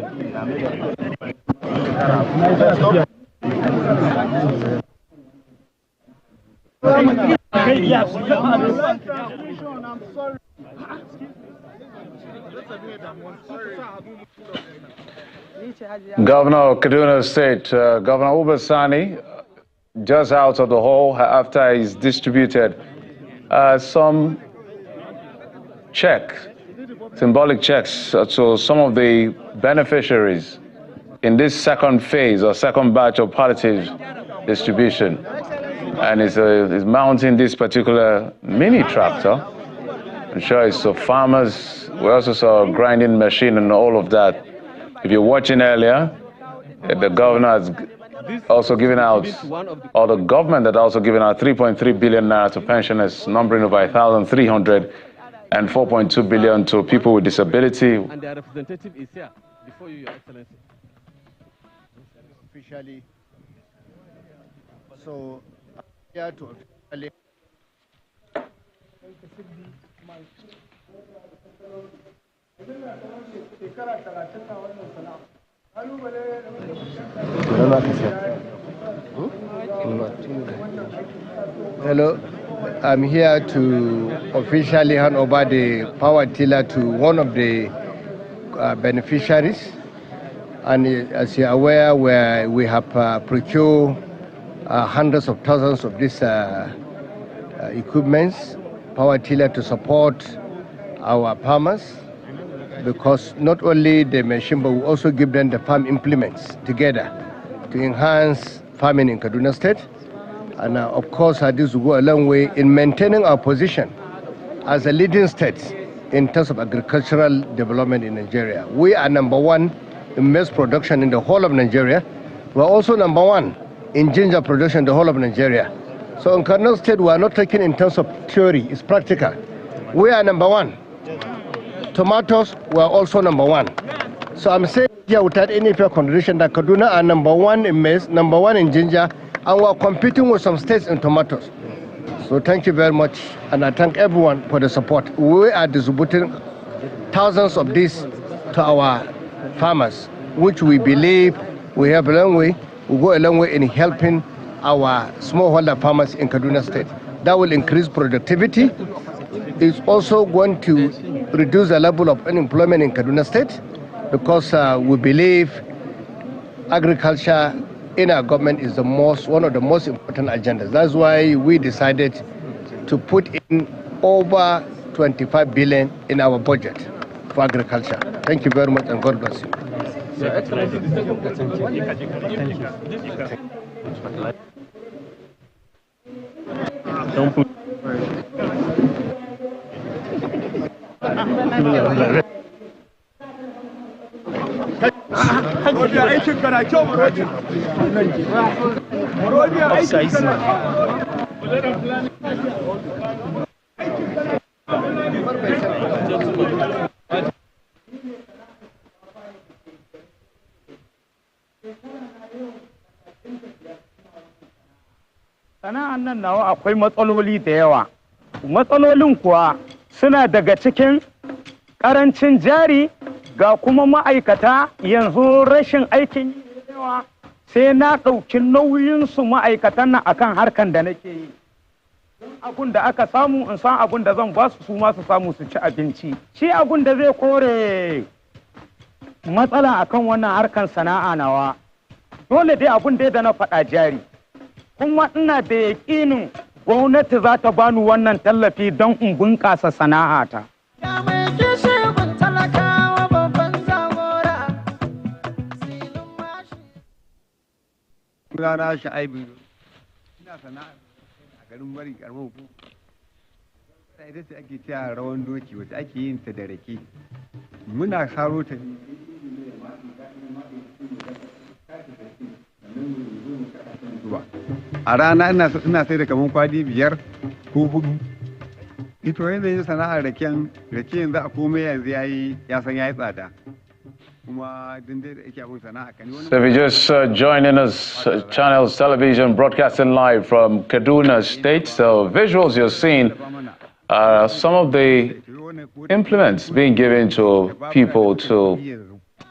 Governor of Kaduna State, Governor Ubasani, just out of the hall after he's distributed some symbolic checks to some of the beneficiaries in this second phase or second batch of palliatives distribution. And is mounting this particular mini tractor. I'm sure it's for farmers. We also saw a grinding machine and all of that. If you're watching earlier, the governor has also given out, or the government had also given out 3.3 billion naira to pensioners, numbering over 1,300, and 4.2 billion to people with disability. And their representative is here before you, Your Excellency. Officially. So, here to officially. Hello, I'm here to officially hand over the power tiller to one of the beneficiaries. And as you're aware, we have procured hundreds of thousands of these equipments, power tiller, to support our farmers, because not only the machine, but we also give them the farm implements together to enhance farming in Kaduna State. And of course, this will go a long way in maintaining our position as a leading state in terms of agricultural development in Nigeria. We are number one in maize production in the whole of Nigeria. We are also number one in ginger production in the whole of Nigeria. So in Kaduna State, we are not taking in terms of theory, it's practical. We are number one. Tomatoes were also number one. So I'm saying here without any fair contradiction that Kaduna are number one in maize, number one in ginger, and we're competing with some states in tomatoes. So thank you very much, and I thank everyone for the support. We are distributing thousands of these to our farmers, which we believe we have a long way, will go a long way in helping our smallholder farmers in Kaduna State. That will increase productivity. It's also going to reduce the level of unemployment in Kaduna State, because we believe agriculture in our government is one of the most important agendas. That's why we decided to put in over 25 billion in our budget for agriculture. Thank you very much, and God bless you. Don't put. Sana'an nan nawa akwai matsaloli da yawa. Matsalolin kuwa suna daga cikin ƙarancin jari, ga kuma ma'aikata yanzu rashin aikin yawa, sai na ɗauki nauyinsu ma'aikatan nan akan harkan da nake yi. Abun da aka samu in san abun da zan ba su ma su samu su ci abinci. Shi abun da zai kore matsala akan wannan harkan sana'a nawa, dole dai abun da na faɗa jari. Kuma ina da yaƙinin gwamnati za ta bani wannan tallafi don in bunƙasa sana'ata. Rana Sha'aibu, ina sana'a a garin Bari Karmo ku. Sai ita ce ake cewa rawan doki wacce ake yin ta da rake. Muna saro ta ne. A rana ina sai da kaman kwali 5 ko 4. Ito yanzu yin sana'ar rake yanzu a komai yanzu ya san yayi tsada. So if you're just joining us, Channels Television broadcasting live from Kaduna State. So visuals you're seeing are some of the implements being given to people to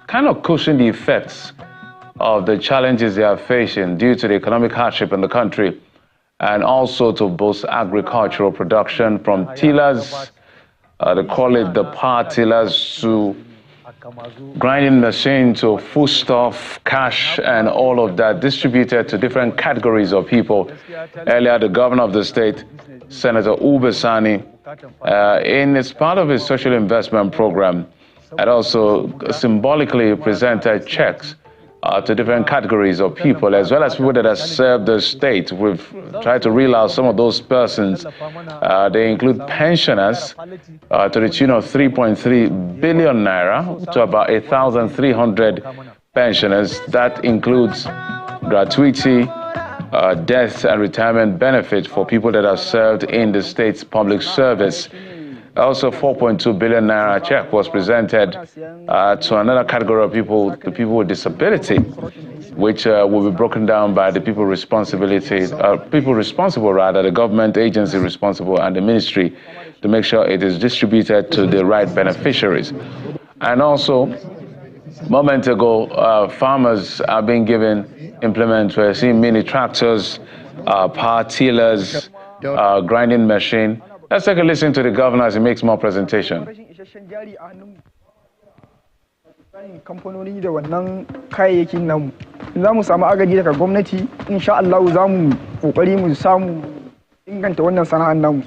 kind of cushion the effects of the challenges they are facing due to the economic hardship in the country, and also to boost agricultural production, from tillers, they call it the power tillers, to grinding machine, to foodstuff, cash, and all of that distributed to different categories of people. Earlier, the governor of the state, Senator Ubesani, as part of his social investment program, had also symbolically presented checks to different categories of people, as well as people that have served the state. We've tried to reel out some of those persons. They include pensioners to the tune of 3.3 billion naira to about 1,300 pensioners. That includes gratuity, death and retirement benefit for people that have served in the state's public service. Also, 4.2 billion naira check was presented to another category of people, the people with disability, which will be broken down by the people responsible, rather, the government agency responsible and the ministry, to make sure it is distributed to the right beneficiaries. And also, a moment ago, farmers are being given implements. We're seeing mini tractors, power tillers, grinding machine. Let's take a listen to the governor as he makes more presentation. Kamfanoni da wannan kayayyakin nan za mu samu agaji daga gwamnati, insha Allah za mu kokari mu samu inganta wannan sana'ar namu.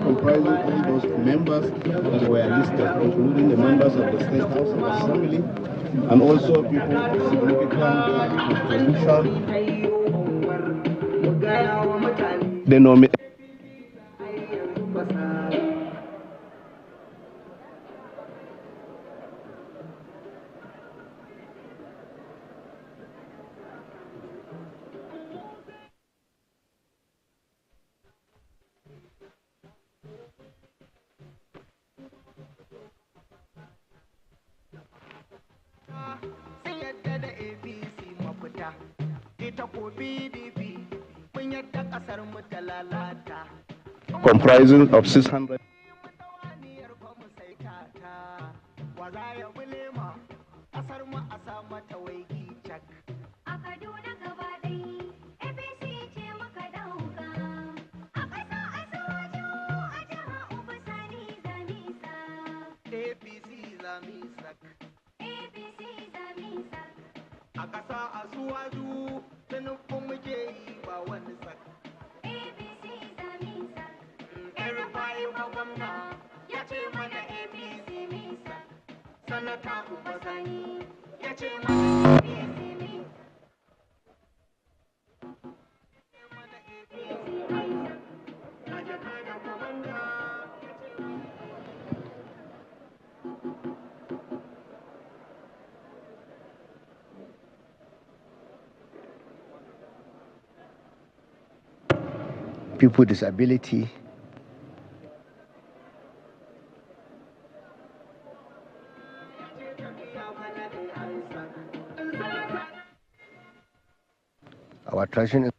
Comprising all those members that were listed, including the members of the State House of Assembly, and also people significant position. The nomination. Comprising of 600. People with disability, our tradition is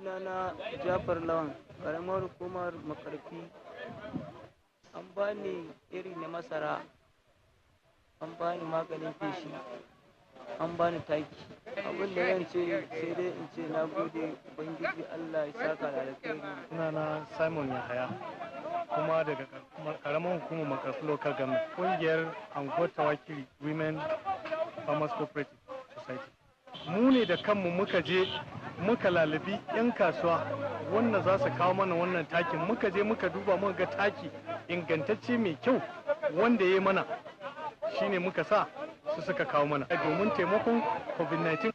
sunana Jafar Lawan, karamar hukumar Makarfi. An bani iri na masara, an bani maganin feshi, an bani taki. Abin da zan ce sai dai in ce na gode Ubangiji Allah ya saka da alkhairi. Sunana Simon Yahaya, kuma daga karamar hukumar Makarfi Local Government, ƙungiyar Anguwar Tawakili Women Farmers Cooperative Society. Mu ne da kanmu muka je muka lalabi 'yan kasuwa wanda za su kawo mana wannan takin, muka je muka duba muka ga taki ingantacce mai kyau wanda ya mana shine muka sa su suka kawo mana domin taimakon covid-19.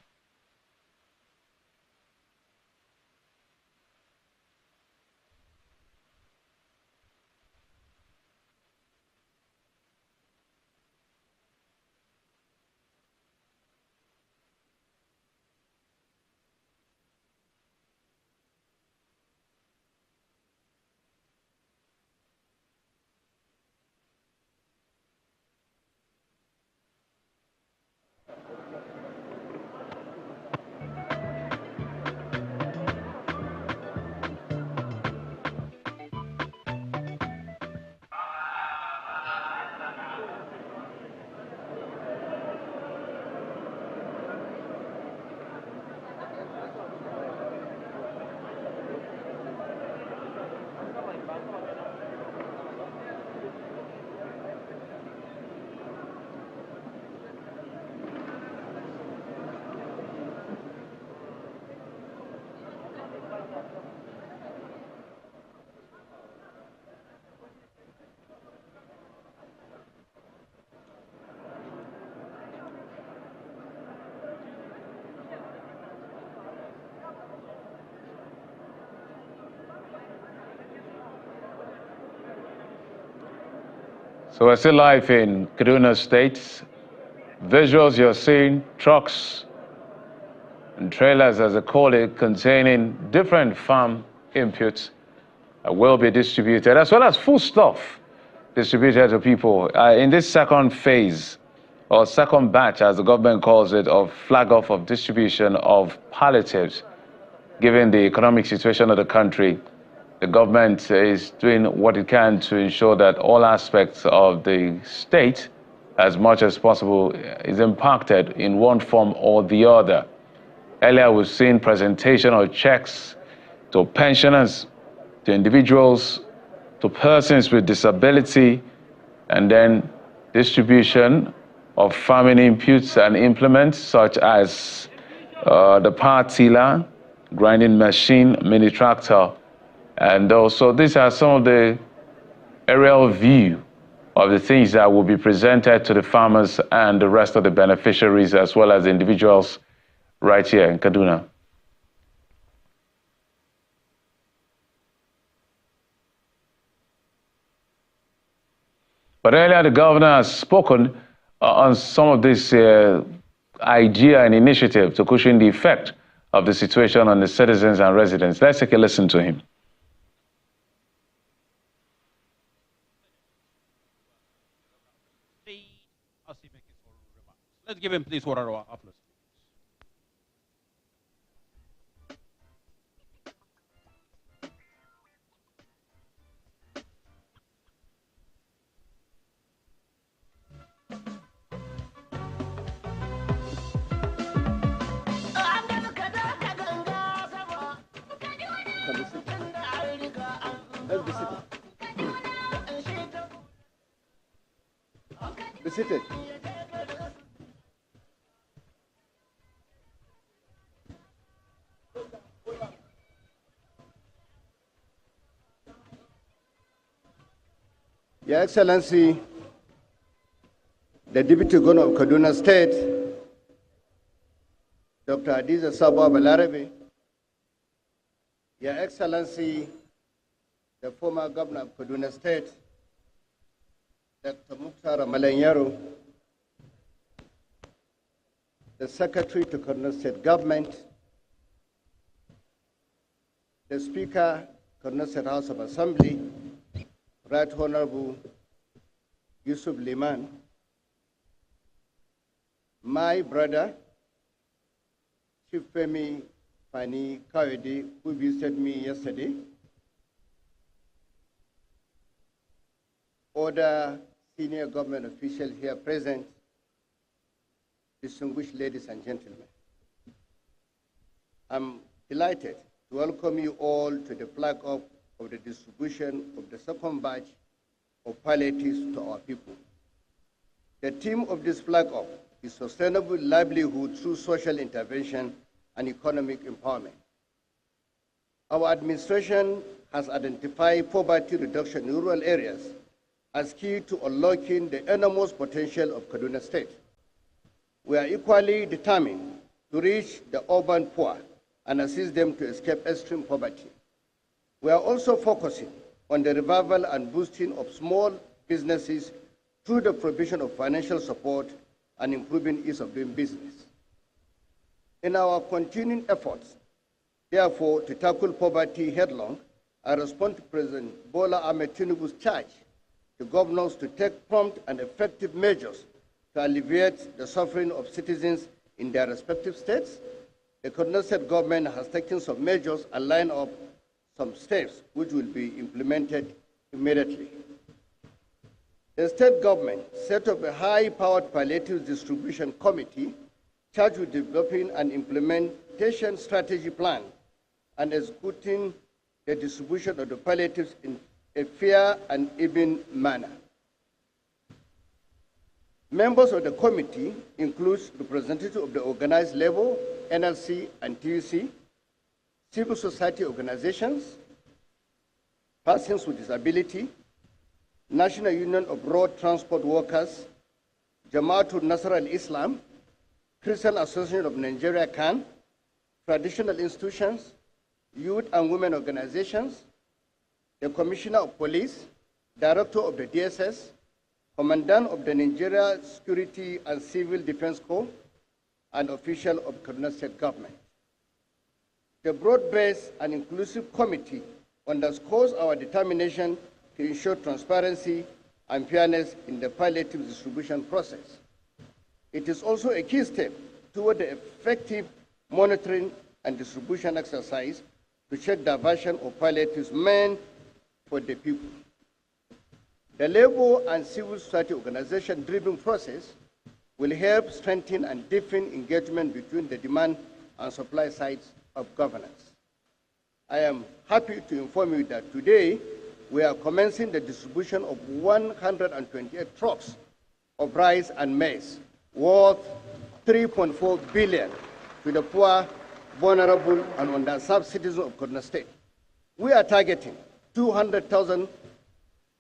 So we're still live in Kaduna State. Visuals you're seeing, trucks and trailers, as they call it, containing different farm inputs will be distributed, as well as foodstuff distributed to people. In this second phase, or second batch, as the government calls it, of flag-off of distribution of palliatives, given the economic situation of the country, the government is doing what it can to ensure that all aspects of the state, as much as possible, is impacted in one form or the other. Earlier, we've seen presentation of checks to pensioners, to individuals, to persons with disability, and then distribution of farming inputs and implements such as the power tiller, grinding machine, mini tractor. And also, these are some of the aerial view of the things that will be presented to the farmers and the rest of the beneficiaries, as well as individuals right here in Kaduna. But earlier, the governor has spoken on some of this idea and initiative to cushion the effect of the situation on the citizens and residents. Let's take a listen to him. Let's give him, please, water of applause. Be seated. Your Excellency, the Deputy Governor of Kaduna State, Dr. Hadiza Sabo Balarabe, Your Excellency, the former Governor of Kaduna State, Dr. Mukhtar Malanyaro, the Secretary to Kaduna State Government, the Speaker, Kaduna State House of Assembly, Right Honorable Yusuf Liman, my brother, Chief Femi Fani Kawede, who visited me yesterday, other senior government officials here present, distinguished ladies and gentlemen. I'm delighted to welcome you all to the flag off of the distribution of the second batch of palliatives to our people. The theme of this flag off is sustainable livelihood through social intervention and economic empowerment. Our administration has identified poverty reduction in rural areas as key to unlocking the enormous potential of Kaduna State. We are equally determined to reach the urban poor and assist them to escape extreme poverty. We are also focusing on the revival and boosting of small businesses through the provision of financial support and improving ease of doing business. In our continuing efforts, therefore, to tackle poverty headlong, I respond to President Bola Ahmed Tinubu's charge to governors to take prompt and effective measures to alleviate the suffering of citizens in their respective states. The Kaduna State government has taken some measures and lined up some steps which will be implemented immediately. The state government set up a high-powered palliative distribution committee charged with developing an implementation strategy plan and executing the distribution of the palliatives in a fair and even manner. Members of the committee include representatives of the organized labor, NLC and TUC, civil society organizations, persons with disability, National Union of Road Transport Workers, Jamaatul Nasr al-Islam, Christian Association of Nigeria CAN, traditional institutions, youth and women organizations, the Commissioner of Police, Director of the DSS, Commandant of the Nigeria Security and Civil Defense Corps, and official of Kaduna State Government. The broad-based and inclusive committee underscores our determination to ensure transparency and fairness in the palliative distribution process. It is also a key step toward the effective monitoring and distribution exercise to check diversion of palliatives meant for the people. The labor and civil society organization-driven process will help strengthen and deepen engagement between the demand and supply sides of governance. I am happy to inform you that today we are commencing the distribution of 128 trucks of rice and maize worth 3.4 billion to the poor, vulnerable, and underserved citizens of Kaduna State. We are targeting 200,000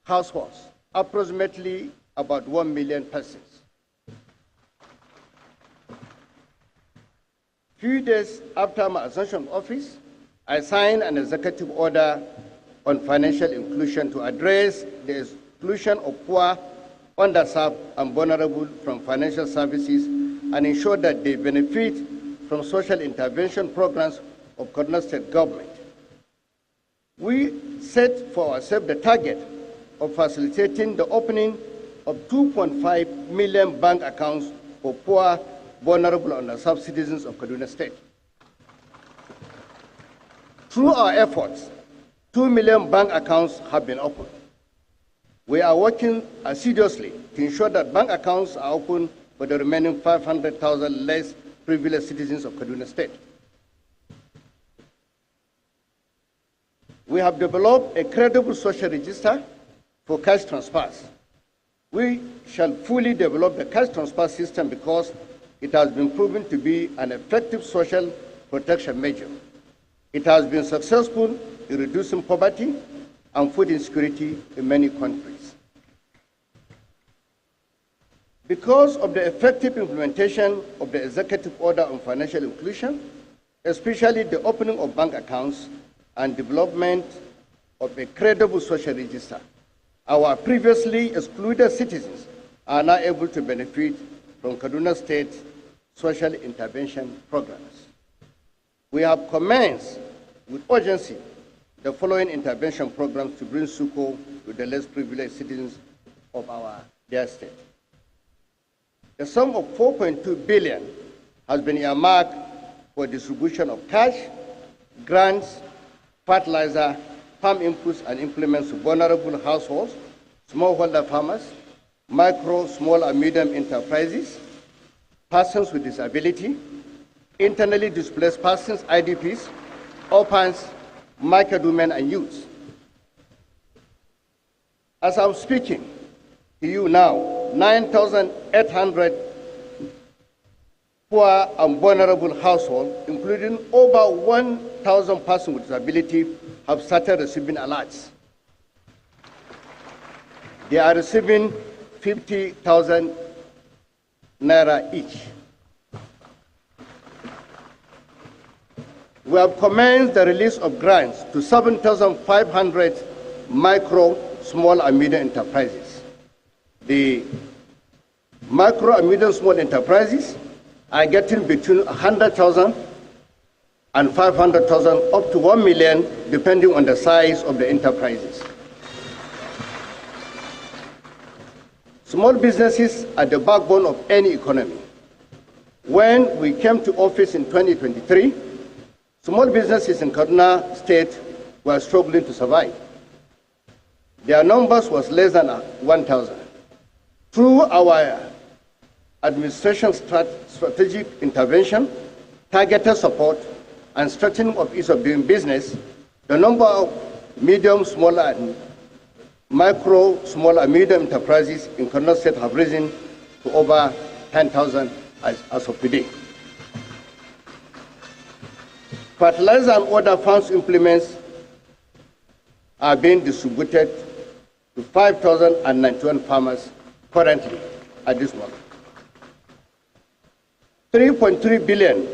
households, approximately about 1 million persons. Few days after my assumption of office, I signed an executive order on financial inclusion to address the exclusion of poor, underserved, and vulnerable from financial services and ensure that they benefit from social intervention programs of Kaduna State government. We set for ourselves the target of facilitating the opening of 2.5 million bank accounts for poor, vulnerable, and underserved citizens of Kaduna State. Through our efforts, 2 million bank accounts have been opened. We are working assiduously to ensure that bank accounts are open for the remaining 500,000 less privileged citizens of Kaduna State. We have developed a credible social register for cash transfers. We shall fully develop the cash transfer system because it has been proven to be an effective social protection measure. It has been successful in reducing poverty and food insecurity in many countries. Because of the effective implementation of the executive order on financial inclusion, especially the opening of bank accounts and development of a credible social register, our previously excluded citizens are now able to benefit from Kaduna State social intervention programs. We have commenced with urgency the following intervention programs to bring succor to the less privileged citizens of our dear state. The sum of 4.2 billion has been earmarked for distribution of cash grants, fertilizer, farm inputs and implements to vulnerable households, smallholder farmers, micro, small and medium enterprises, persons with disability, internally displaced persons, IDPs, orphans, market women and youths. As I'm speaking to you now, 9,800 poor and vulnerable households, including over 1,000 persons with disability, have started receiving alerts. They are receiving 50,000 naira each. We have commenced the release of grants to 7,500 micro, small and medium enterprises. The micro and medium small enterprises are getting between 100,000 and 500,000 up to 1 million, depending on the size of the enterprises. Small businesses are the backbone of any economy. When we came to office in 2023, small businesses in Kaduna State were struggling to survive. Their numbers was less than 1,000. Through our administration strategic intervention, targeted support, and strengthening of ease of doing business, the number of medium, small, and micro, small, and medium enterprises in Kaduna State have risen to over 10,000 as of today. Fertilizer and other farm implements are being distributed to 5,091 farmers currently at this moment. 3.3 billion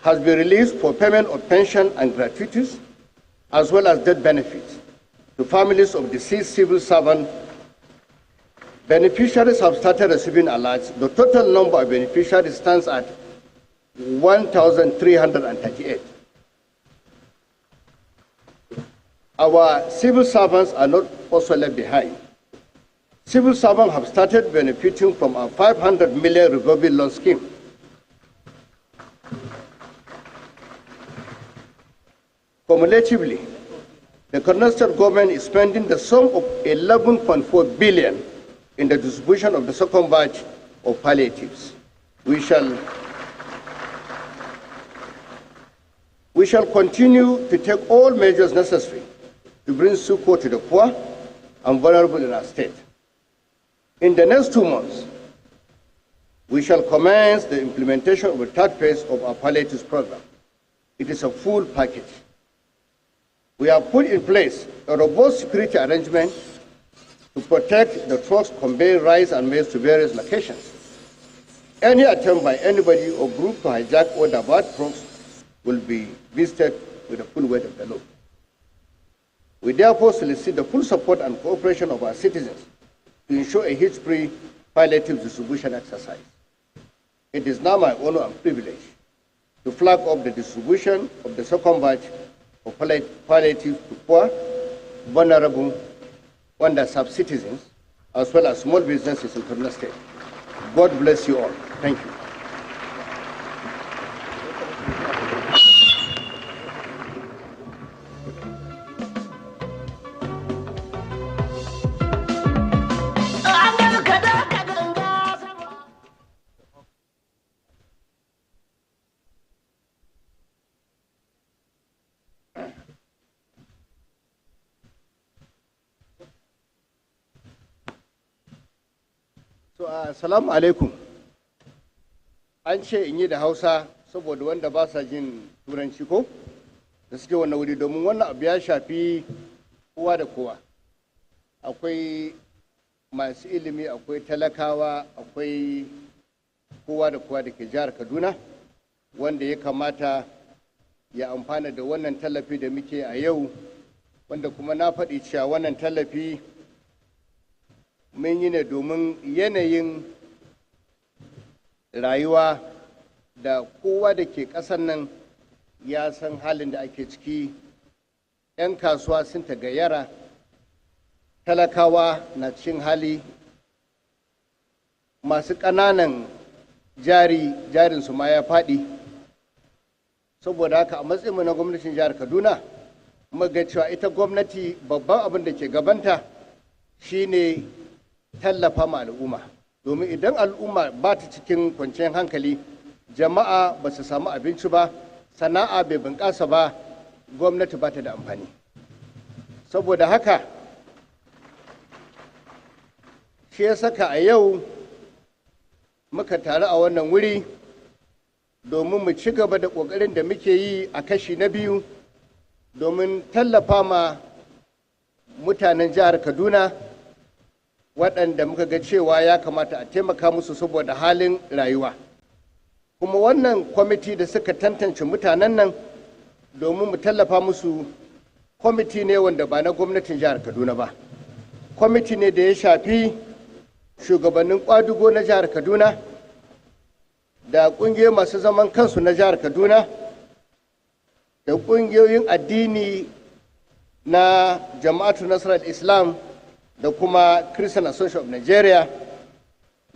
has been released for payment of pension and gratuities, as well as death benefits to families of deceased civil servants. Beneficiaries have started receiving alerts. The total number of beneficiaries stands at 1,338. Our civil servants are not also left behind. Civil servants have started benefiting from our 500 million revolving loan scheme. Cumulatively, the Kaduna State government is spending the sum of 11.4 billion in the distribution of the second batch of palliatives. We shall continue to take all measures necessary to bring succor to the poor and vulnerable in our state. In the next 2 months, we shall commence the implementation of the third phase of our palliatives program. It is a full package. We have put in place a robust security arrangement to protect the trucks conveying rice and maize to various locations. Any attempt by anybody or group to hijack or divert trucks will be visited with the full weight of the law. We therefore solicit the full support and cooperation of our citizens to ensure a hitch-free palliative distribution exercise. It is now my honor and privilege to flag off the distribution of the second batch of palliative to poor, vulnerable, underserved citizens, as well as small businesses in Kaduna State. God bless you all. Thank you. Assalamu alaikum. An ce in yi da Hausa saboda wanda ba sa jin Turanci ko da suke wannan wuri, domin wannan abu ya shafi kowa da kowa. Akwai masu ilimi, akwai talakawa, akwai kowa da kowa da ke jihar Kaduna wanda ya kamata ya amfana da wannan tallafi da muke a yau, wanda kuma na faɗi cewa wannan tallafi mun yi ne domin yanayin rayuwa da kowa da ke ƙasar nan ya san halin da ake ciki. 'Yan kasuwa sun tagayyara, talakawa na cikin hali, masu ƙananan jarinsu ma ya faɗi, saboda haka a matsayinmu na gwamnatin jihar Kaduna muga cewa ita gwamnati babban abin da ke gabanta shine tallafa ma al'umma, domin idan al'umma ba ta cikin kwanciyar hankali, jama'a ba su samu abinci ba, sana'a bai bunƙasa ba, gwamnati ba ta da amfani. Saboda haka shi ya saka a yau muka taru a wannan wuri domin mu ci gaba da ƙoƙarin da muke yi a kashi na biyu domin tallafa ma mutanen jihar Kaduna waɗanda muka ga cewa ya kamata a taimaka musu saboda halin rayuwa. Kuma wannan kwamiti da suka tantance mutanen nan domin mu tallafa musu, kwamiti ne wanda ba na gwamnatin jihar Kaduna ba, kwamiti ne da ya shafi shugabannin ƙwadugo na jihar Kaduna da ƙungiyoyi masu zaman kansu na jihar Kaduna da ƙungiyoyin addini na Jama'atu Nasarar Islam da kuma Christian Association of Nigeria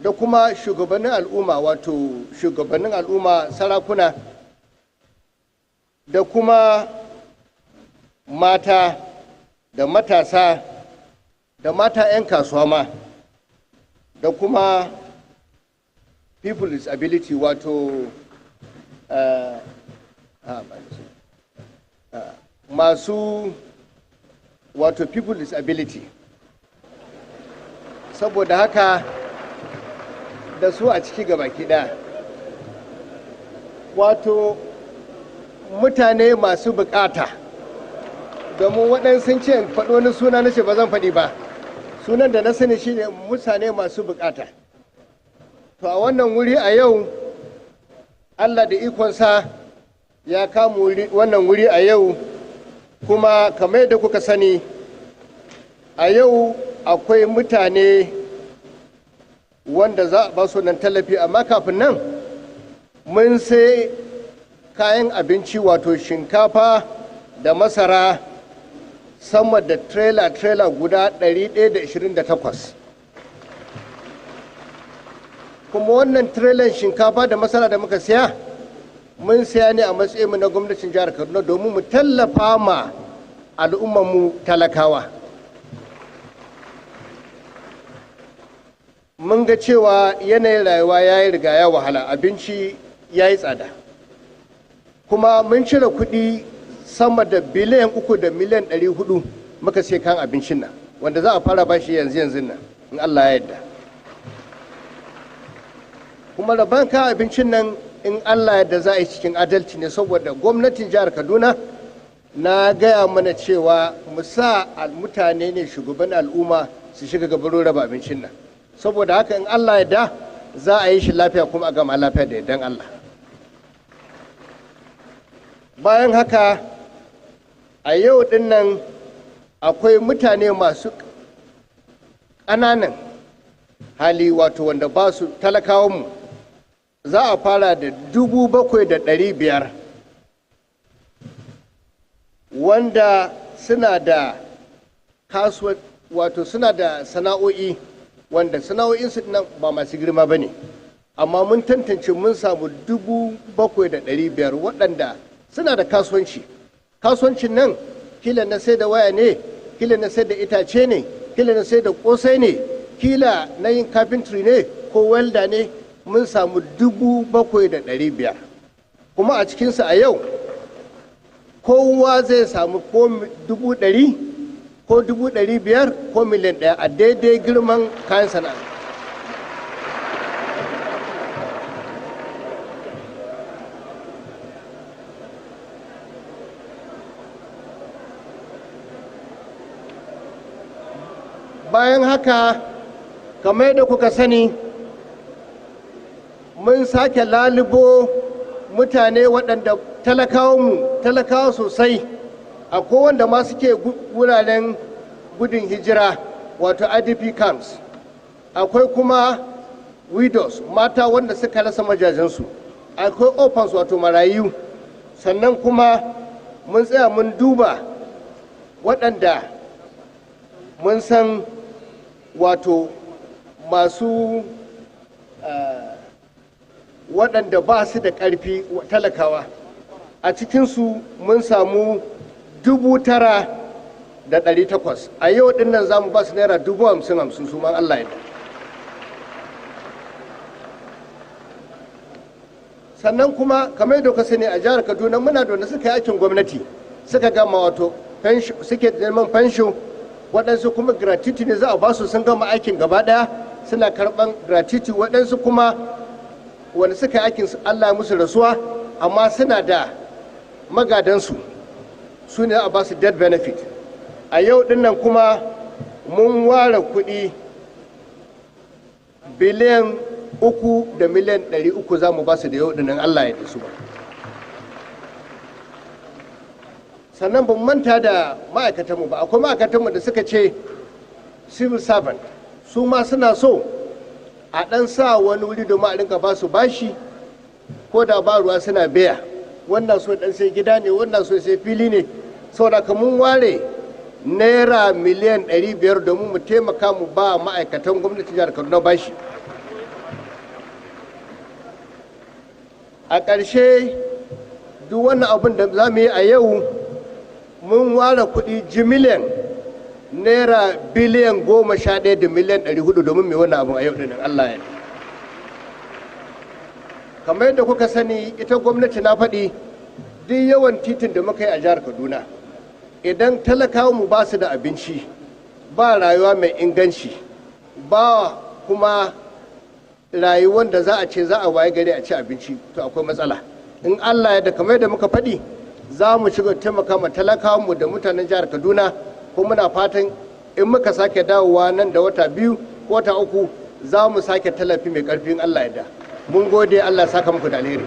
da kuma shugabannin al'umma, wato shugabannin al'umma, sarakuna da kuma mata da matasa da mata 'yan kasuwa ma da kuma people with disability, wato masu wato people with disability. Saboda haka da su a ciki gabaki ɗaya, wato mutane masu bukata, domin waɗansu ce faɗo wani suna na ce ba zan faɗi ba, sunan da na sani shine mutane masu bukata. To a wannan wuri a yau Allah da ikonsa ya kama wannan wuri a yau, kuma kamar yadda kuka sani a yau akwai mutane wanda za a ba su nan tallafi, amma kafin nan mun sai kayan abinci wato shinkafa da masara sama da trailer guda 128. Kuma wannan trailer shinkafa da masara da muka siya, mun siya ne a matsayinmu na gwamnatin jihar Kaduna domin mu tallafa ma al'ummarmu talakawa. Mun ga cewa yanayin rayuwa ya yi riga ya wahala, abinci ya yi tsada, kuma mun cire kuɗi sama da biliyan 3 da miliyan 400 muka sai kan abincin nan, wanda za a fara bashi yanzu nan in Allah ya yarda. Kuma rabon kan abincin nan in Allah yadda za a yi cikin adalci ne, saboda gwamnatin jihar Kaduna na gaya mana cewa mu sa mutane ne shugaban al'umma su shiga gabarin raba abincin nan. Saboda haka in Allah yadda za a yi shi lafiya kuma a gama lafiya da yardan Allah. Bayan haka a yau din nan akwai mutane masu ƙananan hali, wato wanda ba su talakawanmu, za a fara da 7,500 wanda suna da kasuwa, wato suna da sana'o'i wanda sana'o'insu nan ba masu girma ba ne, amma mun tantance mun samu 7,500 waɗanda suna da kasuwanci. Kasuwancin nan kila na sai da waya ne, kila na sai da itace ne, kila na sai da ƙosai ne, kila na yin carpentry ne ko welda ne. Mun samu 7,500, kuma a cikinsu a yau kowa zai samu ko 100,000 ko 500,000 ko miliyan 1 a daidai girman kayan sana'a. Bayan haka, kamar yadda kuka sani, mun sake lalubo mutane waɗanda talakawa sosai, akwai wanda ma suke wuraren gudun hijira wato IDP camps, akwai kuma widows, mata wanda suka rasa majajensu, akwai orphans wato marayu, sannan kuma mun tsaya mun duba waɗanda mun san wato masu waɗanda ba su da ƙarfi talakawa, a cikinsu mun samu 9,800. A yau din nan za mu ba su naira 50,000 su man Allah ya da. Sannan kuma kamar yadda ka sani a jihar Kaduna muna da wanda suka yi aikin gwamnati suka gama wato suke neman fensho, waɗansu kuma gratuity ne za a ba su sun gama aikin gaba ɗaya suna karɓan gratuity, waɗansu kuma wanda suka yi aikin Allah ya musu rasuwa amma suna da magadansu su ne a ba su death benefit. A yau din nan kuma mun ware kuɗi biliyan 3 da miliyan 300 za mu ba su da yau din nan Allah ya su ba. Sannan ban manta da ma'aikatanmu ba, akwai ma'aikatanmu da suka ce civil servant su ma suna so a ɗan sa wani wuri domin a rinka ba su bashi ko da ba ruwa suna biya. Wannan so ɗan sai gida ne, wannan so sai fili ne, saboda ka mun ware naira miliyan 500 domin mu taimaka mu ba ma'aikatan gwamnatin jihar Kaduna bashi. A ƙarshe duk wannan abin da za mu yi a yau mun ware kuɗi jimiliyan naira biliyan 11 da miliyan 400 domin mai wannan abin a yau ɗin Allah ya. Kamar yadda kuka sani ita gwamnati na faɗi duk yawan titin da muka yi a jihar Kaduna, idan talakawa mu ba su da abinci, ba rayuwa mai inganci, ba kuma rayuwar da za a ce za a waye gari a ci abinci, to akwai matsala. In Allah ya da kamar yadda muka faɗi za mu shiga taimaka ma talakawa mu da mutanen jihar Kaduna, kuma muna fatan in muka sake dawowa nan da wata 2 ko wata 3 za mu sake tallafi mai ƙarfin Allah ya da. Mun gode, Allah ya saka muku da alheri.